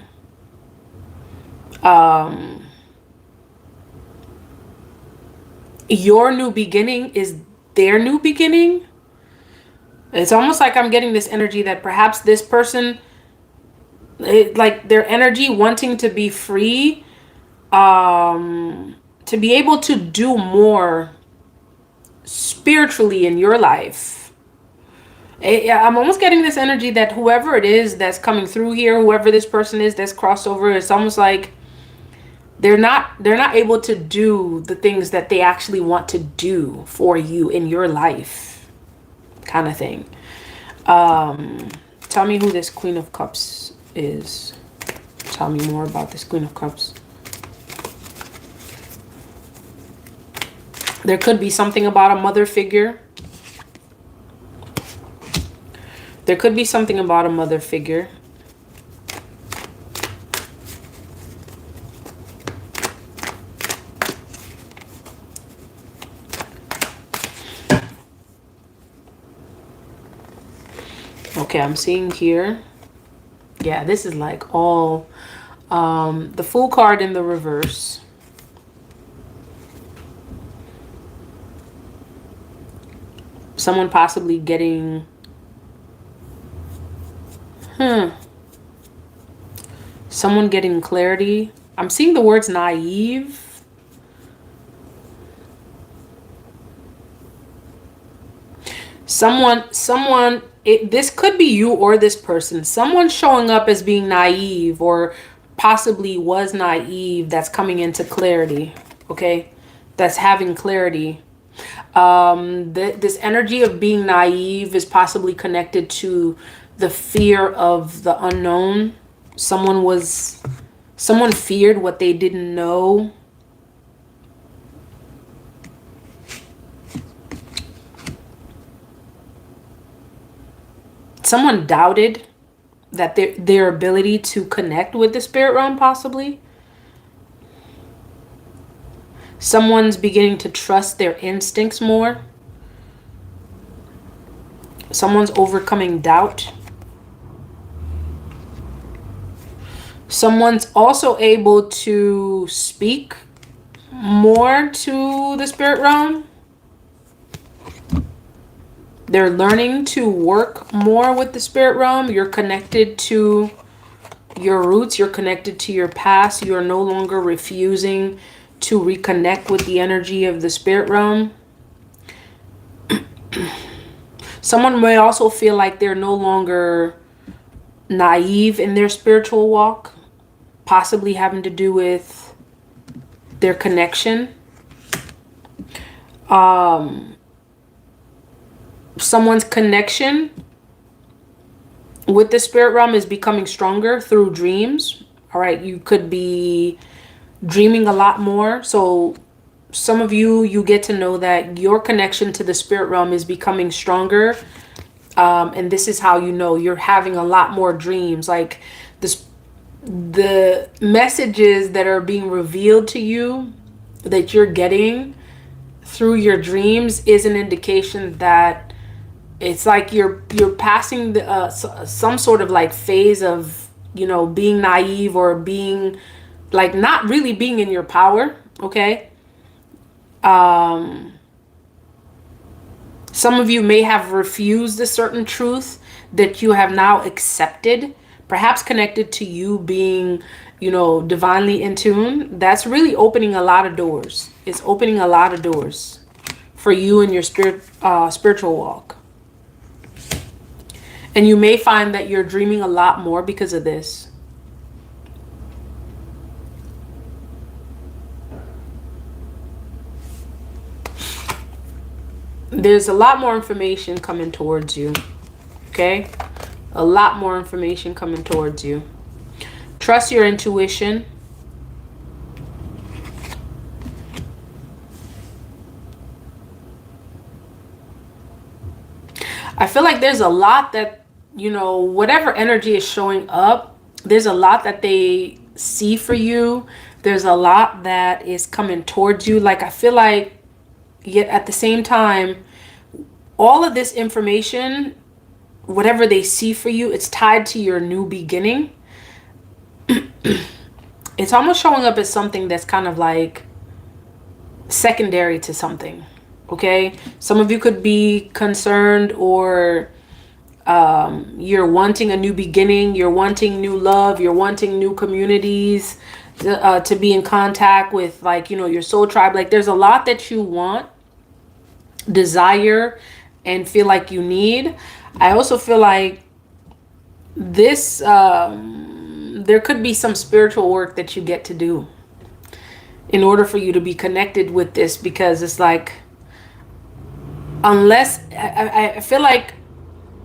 Your new beginning is their new beginning. It's almost like I'm getting this energy that perhaps this person, like their energy wanting to be free, to be able to do more spiritually in your life. I'm almost getting this energy that whoever it is that's coming through here, whoever this person is that's crossed over, it's almost like they're not able to do the things that they actually want to do for you in your life. Kind of thing. Tell me who this Queen of Cups is. Tell me more about this Queen of Cups. There could be something about a mother figure. There could be something about a mother figure. Okay, I'm seeing here. Yeah, this is like all the Fool card in the reverse. Someone possibly getting someone getting clarity. I'm seeing the words naive. This could be you or this person. Someone showing up as being naive or possibly was naive that's coming into clarity, okay? That's having clarity. This energy of being naive is possibly connected to the fear of the unknown. Someone feared what they didn't know. Someone doubted that their ability to connect with the spirit realm, possibly. Someone's beginning to trust their instincts more. Someone's overcoming doubt. Someone's also able to speak more to the spirit realm. They're learning to work more with the spirit realm. You're connected to your roots. You're connected to your past. You're no longer refusing to reconnect with the energy of the spirit realm. Someone may also feel like they're no longer naive in their spiritual walk, possibly having to do with their connection. Someone's connection with the spirit realm is becoming stronger through dreams. All right, you could be dreaming a lot more. So some of you get to know that your connection to the spirit realm is becoming stronger. And this is how you know you're having a lot more dreams. Like the messages that are being revealed to you that you're getting through your dreams is an indication that it's like you're passing some sort of like phase of, being naive or being like not really being in your power. Okay. Some of you may have refused a certain truth that you have now accepted, perhaps connected to you being, divinely in tune. That's really opening a lot of doors. It's opening a lot of doors for you in your spiritual walk. And you may find that you're dreaming a lot more because of this. There's a lot more information coming towards you. Okay? A lot more information coming towards you. Trust your intuition. I feel like there's a lot that, whatever energy is showing up, there's a lot that they see for you. There's a lot that is coming towards you. Like, I feel like, yet at the same time, all of this information, whatever they see for you, it's tied to your new beginning. It's almost showing up as something that's kind of like secondary to something. Okay, some of you could be concerned, or you're wanting a new beginning, you're wanting new love, you're wanting new communities to be in contact with, like, your soul tribe. Like, there's a lot that you want, desire, and feel like you need. I also feel like this, there could be some spiritual work that you get to do in order for you to be connected with this, because it's like, unless I feel like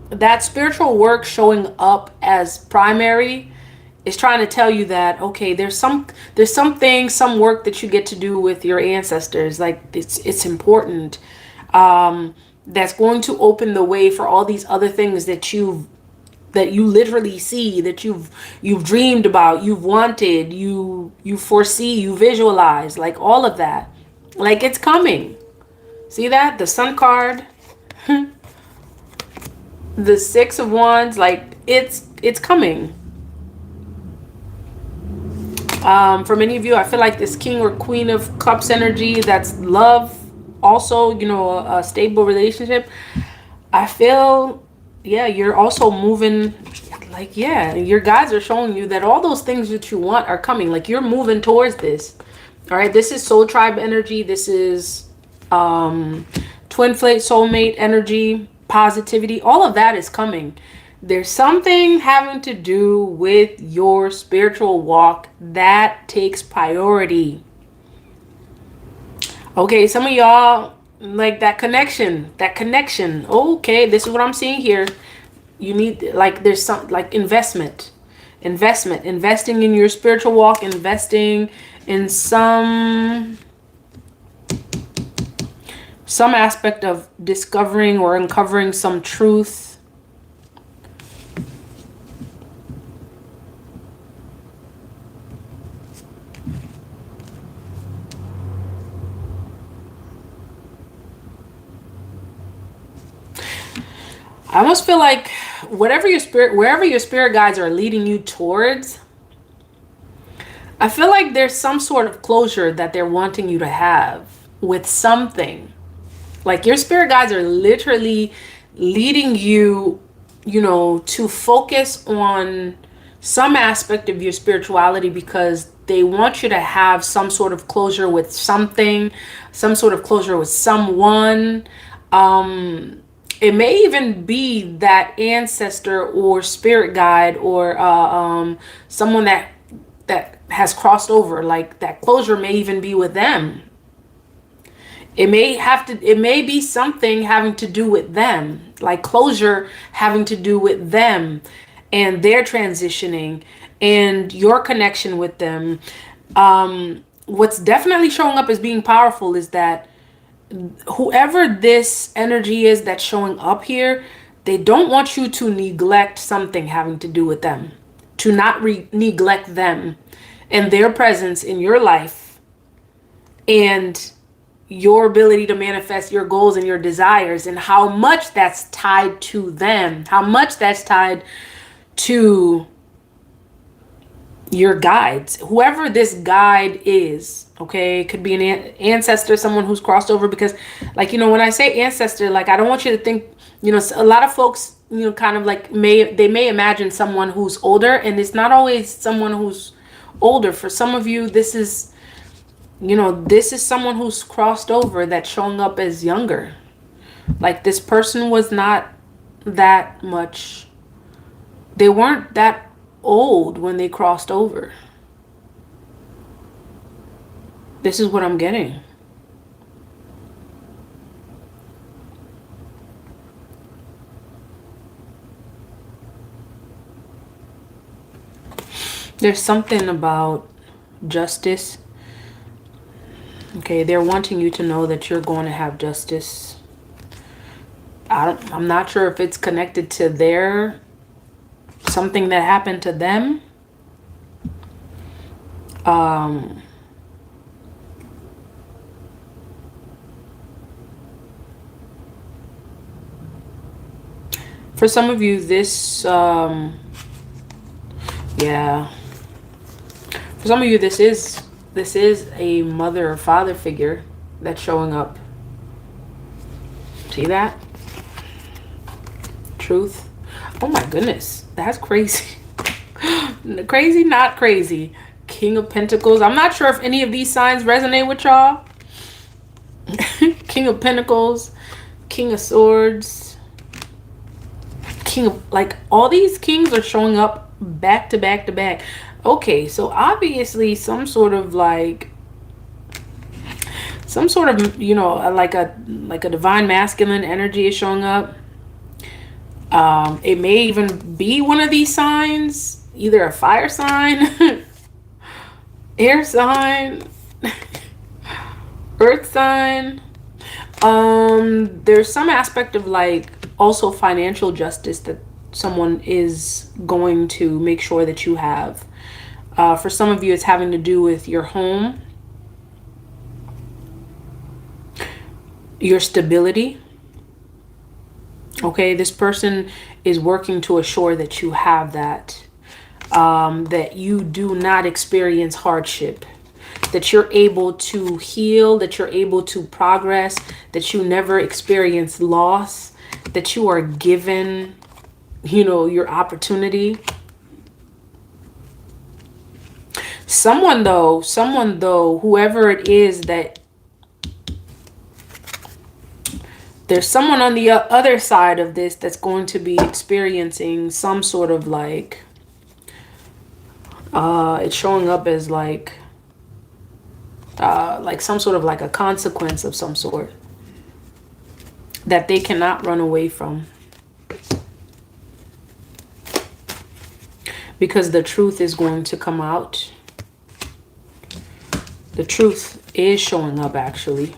that spiritual work showing up as primary is trying to tell you that, okay, there's some work that you get to do with your ancestors. Like, it's important. That's going to open the way for all these other things that you literally see, that you've dreamed about, you've wanted, you foresee, you visualize, like all of that. Like, it's coming. See that? The Sun card. The Six of Wands. Like, it's coming. For many of you, I feel like this King or Queen of Cups energy, that's love. Also, a stable relationship. I feel, yeah, you're also moving. Like, yeah, your guides are showing you that all those things that you want are coming. Like, you're moving towards this. All right. This is soul tribe energy. This is twin flame soulmate energy, positivity. All of that is coming. There's something having to do with your spiritual walk that takes priority. Okay, some of y'all, like, that connection. Okay, this is what I'm seeing here. You need, like, there's some, like, investing in your spiritual walk, investing in some aspect of discovering or uncovering some truth. I almost feel like wherever your spirit guides are leading you towards, I feel like there's some sort of closure that they're wanting you to have with something. Like your spirit guides are literally leading you, to focus on some aspect of your spirituality because they want you to have some sort of closure with something, some sort of closure with someone. It may even be that ancestor or spirit guide or someone that has crossed over. Like that closure may even be with them. It may be something having to do with them, like closure having to do with them and their transitioning and your connection with them. What's definitely showing up as being powerful is that whoever this energy is that's showing up here, they don't want you to neglect something having to do with them, to not neglect them and their presence in your life and your ability to manifest your goals and your desires, and how much that's tied to them, how much that's tied to your guides, whoever this guide is. Okay, it could be an ancestor, someone who's crossed over, because like, when I say ancestor, like I don't want you to think, a lot of folks, kind of like they may imagine someone who's older, and it's not always someone who's older. For some of you, this is someone who's crossed over that's showing up as younger. Like this person was not that much, they weren't that old when they crossed over. This is what I'm getting. There's something about justice. Okay, they're wanting you to know that you're going to have justice. I'm not sure if it's connected to something that happened to them. For some of you, this, yeah. For some of you, this is a mother or father figure that's showing up. See that? Truth. Oh my goodness. That's crazy. Crazy, not crazy. King of Pentacles. I'm not sure if any of these signs resonate with y'all. King of Pentacles. King of Swords. King of, like, all these kings are showing up back to back to back. Okay, so obviously some sort of like like a divine masculine energy is showing up. It may even be one of these signs, either a fire sign, air sign, earth sign. There's some aspect of like also financial justice that someone is going to make sure that you have. For some of you, it's having to do with your home, your stability. Okay, this person is working to assure that you have that, that you do not experience hardship, that you're able to heal, that you're able to progress, that you never experience loss, that you are given, your opportunity. Someone though, whoever it is, that there's someone on the other side of this that's going to be experiencing some sort of like, it's showing up as like some sort of like a consequence of some sort that they cannot run away from. Because the truth is going to come out. The truth is showing up, actually.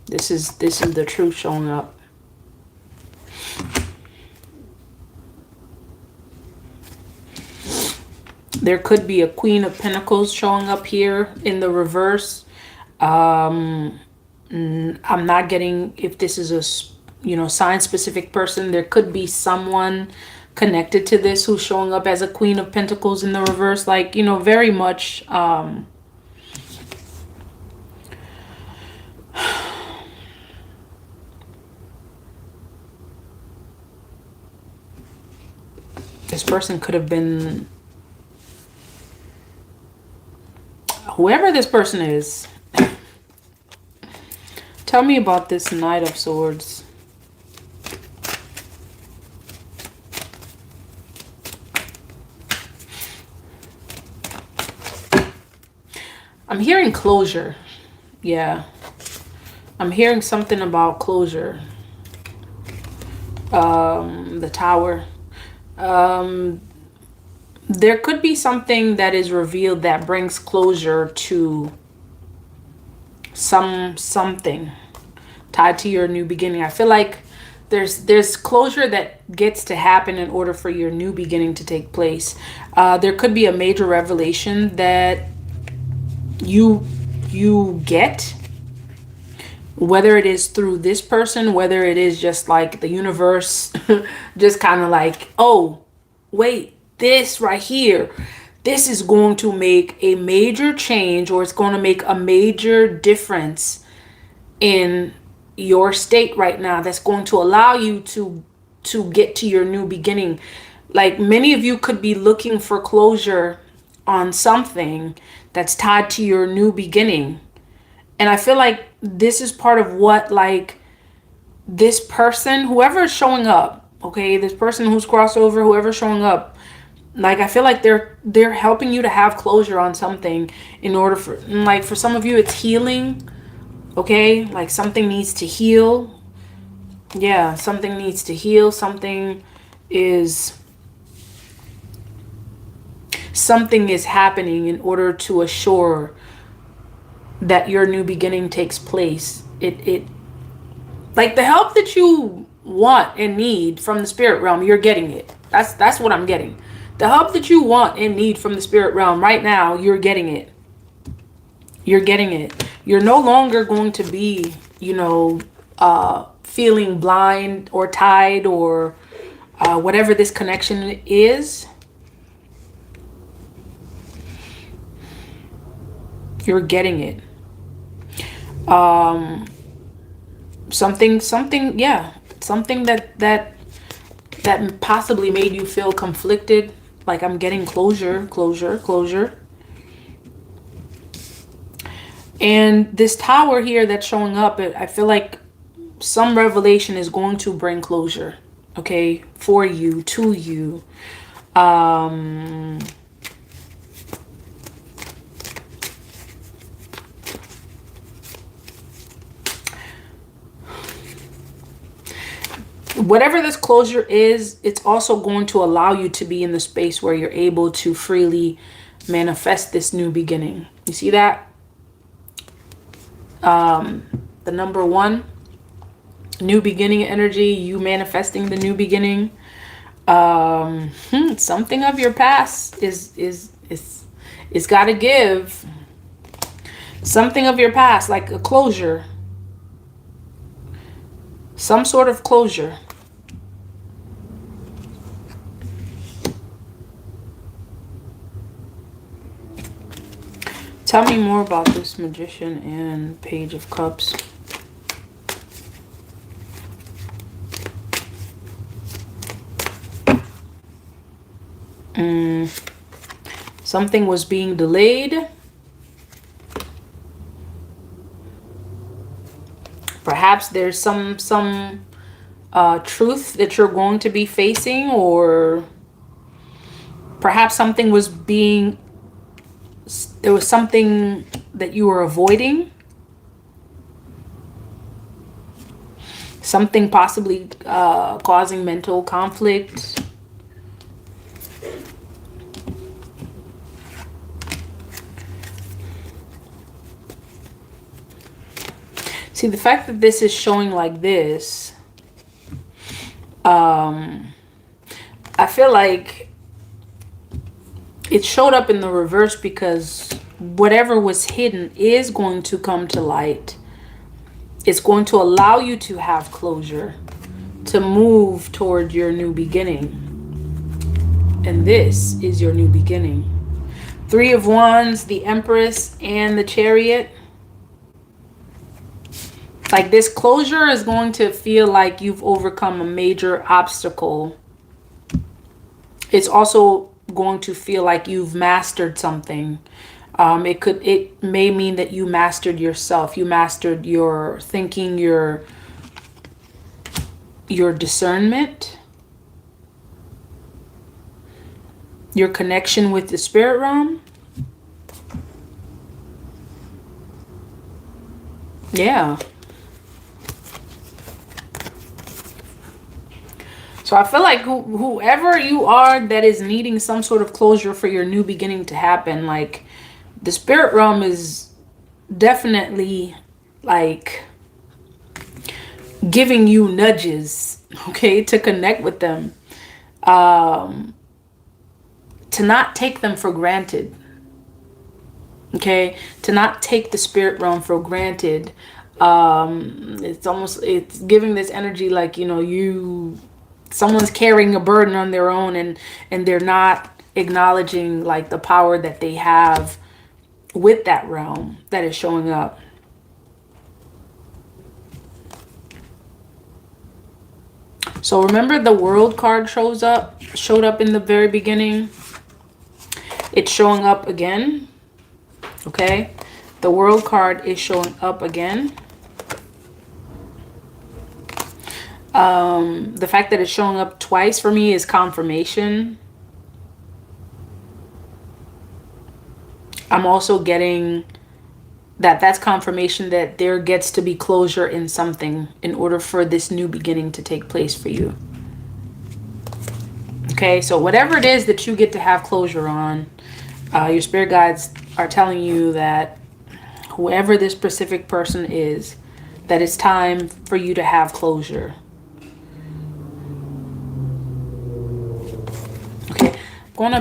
This is the truth showing up. There could be a Queen of Pentacles showing up here in the reverse. I'm not getting if this is sign specific person. There could be someone connected to this who's showing up as a Queen of Pentacles in the reverse, like, very much this person could have been, whoever this person is. Tell me about this Knight of Swords. I'm hearing closure. Yeah. I'm hearing something about closure. The Tower. There could be something that is revealed that brings closure to something tied to your new beginning. I feel like there's closure that gets to happen in order for your new beginning to take place. There could be a major revelation that you get, whether it is through this person, whether it is just like the universe just kind of like, oh wait, this right here, this is going to make a major change, or it's going to make a major difference in your state right now, that's going to allow you to get to your new beginning. Like, many of you could be looking for closure on something that's tied to your new beginning. And I feel like this is part of what, like, this person, whoever is showing up, okay, this person who's crossed over, whoever's showing up, like, I feel like they're helping you to have closure on something in order for, like, for some of you, it's healing, okay? Like, something needs to heal. Yeah, something needs to heal. Something is happening in order to assure that your new beginning takes place. It like, the help that you want and need from the spirit realm, you're getting it. That's what I'm getting. The help that you want and need from the spirit realm right now, you're getting it. You're getting it. You're no longer going to be, feeling blind or tied or whatever this connection is. You're getting it. Something that possibly made you feel conflicted. Like, I'm getting closure. And this Tower here that's showing up, I feel like some revelation is going to bring closure, okay, for you, to you. Whatever this closure is, it's also going to allow you to be in the space where you're able to freely manifest this new beginning. You see that? The number 1, new beginning energy, you manifesting the new beginning. Something of your past is got to give. Something of your past, like a closure. Some sort of closure. Tell me more about this Magician and Page of Cups. Something was being delayed. Perhaps there's some truth that you're going to be facing, or perhaps something was being, there was something that you were avoiding. Something possibly causing mental conflict. See, the fact that this is showing like this, I feel like it showed up in the reverse because whatever was hidden is going to come to light. It's going to allow you to have closure. to move toward your new beginning. And this is your new beginning. 3 of Wands, the Empress, and the Chariot. Like, this closure is going to feel like you've overcome a major obstacle. It's also going to feel like you've mastered something. It may mean that you mastered yourself. You mastered your thinking, your discernment, your connection with the spirit realm. Yeah. So I feel like whoever you are that is needing some sort of closure for your new beginning to happen, like, the spirit realm is definitely like giving you nudges, okay, to connect with them, to not take them for granted, okay, to not take the spirit realm for granted. It's giving this energy like, you know, someone's carrying a burden on their own, and they're not acknowledging like the power that they have with that realm that is showing up. So remember, the World card showed up in the very beginning. It's showing up again. Okay, the World card is showing up again. The fact that it's showing up twice for me is confirmation. I'm also getting that's confirmation that there gets to be closure in something in order for this new beginning to take place for you. Okay, so whatever it is that you get to have closure on, your spirit guides are telling you that whoever this specific person is, that it's time for you to have closure. Okay, I'm going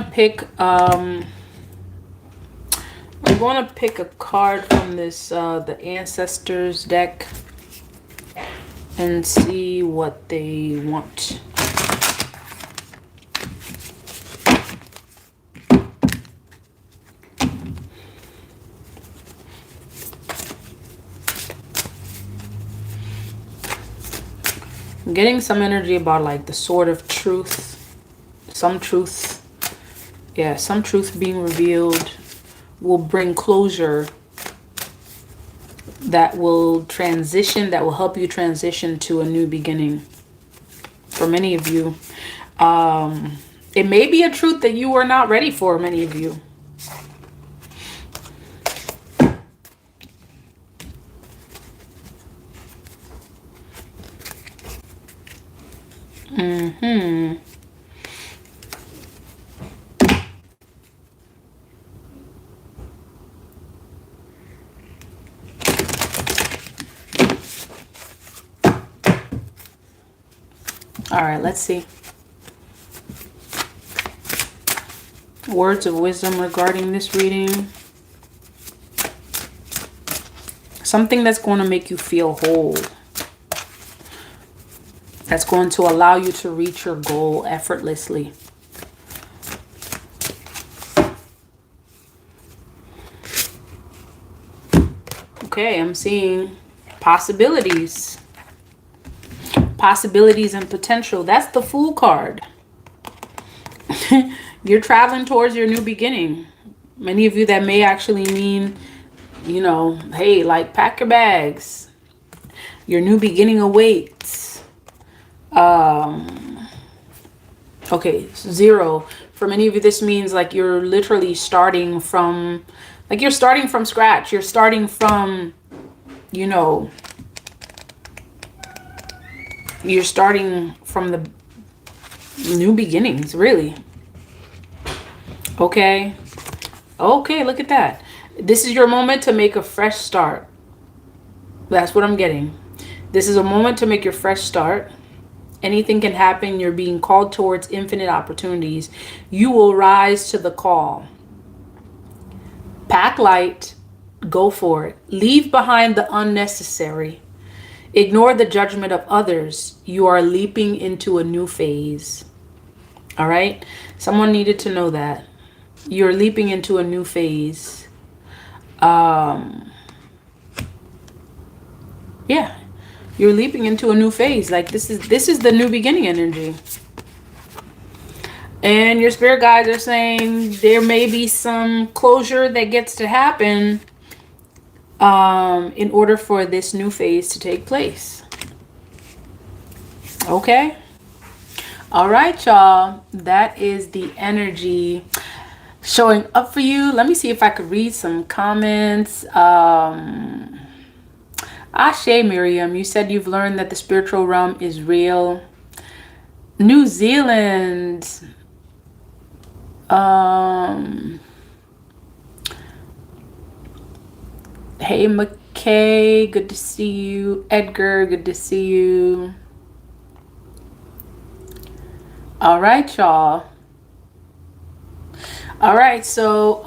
to pick a card from this the Ancestors deck and see what they want. I'm getting some energy about like the Sword of Truth. Some truth being revealed will bring closure, that will help you transition to a new beginning. For many of you, it may be a truth that you are not ready for, many of you. All right, let's see. Words of wisdom regarding this reading. Something that's going to make you feel whole. That's going to allow you to reach your goal effortlessly. Okay, I'm seeing possibilities. Possibilities and potential. That's the Fool card. You're traveling towards your new beginning. Many of you, that may actually mean, you know, hey, like, pack your bags. Your new beginning awaits. Okay, 0. For many of you, this means like you're literally starting from, like, you're starting from scratch. You're starting from, you know, you're starting from the new beginnings, really. Okay. Okay, look at that. This is your moment to make a fresh start. That's what I'm getting. This is a moment to make your fresh start. Anything can happen. You're being called towards infinite opportunities. You will rise to the call. Pack light. Go for it. Leave behind the unnecessary. Ignore the judgment of others. You are leaping into a new phase. All right? Someone needed to know that. You're leaping into a new phase. Yeah. You're leaping into a new phase. Like this is the new beginning energy. And your spirit guides are saying there may be some closure that gets to happen in order for this new phase to take place. Okay? All right, y'all. That is the energy showing up for you. Let me see if I could read some comments. Ashe Miriam, you said you've learned that the spiritual realm is real. New Zealand. Hey McKay, good to see you. Edgar, good to see you. All right, y'all. All right, so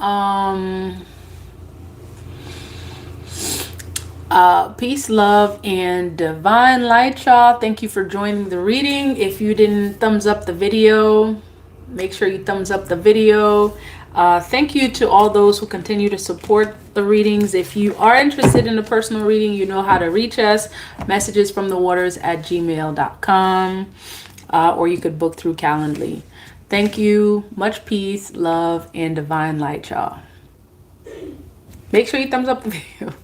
peace, love, and divine light, y'all. Thank you for joining the reading. If you didn't thumbs up the video, make sure you thumbs up the video. Thank you to all those who continue to support the readings. If you are interested in a personal reading, you know how to reach us. messagesfromthewaters@gmail.com, or you could book through Calendly. Thank you. Much peace, love, and divine light, y'all. Make sure you thumbs up the video.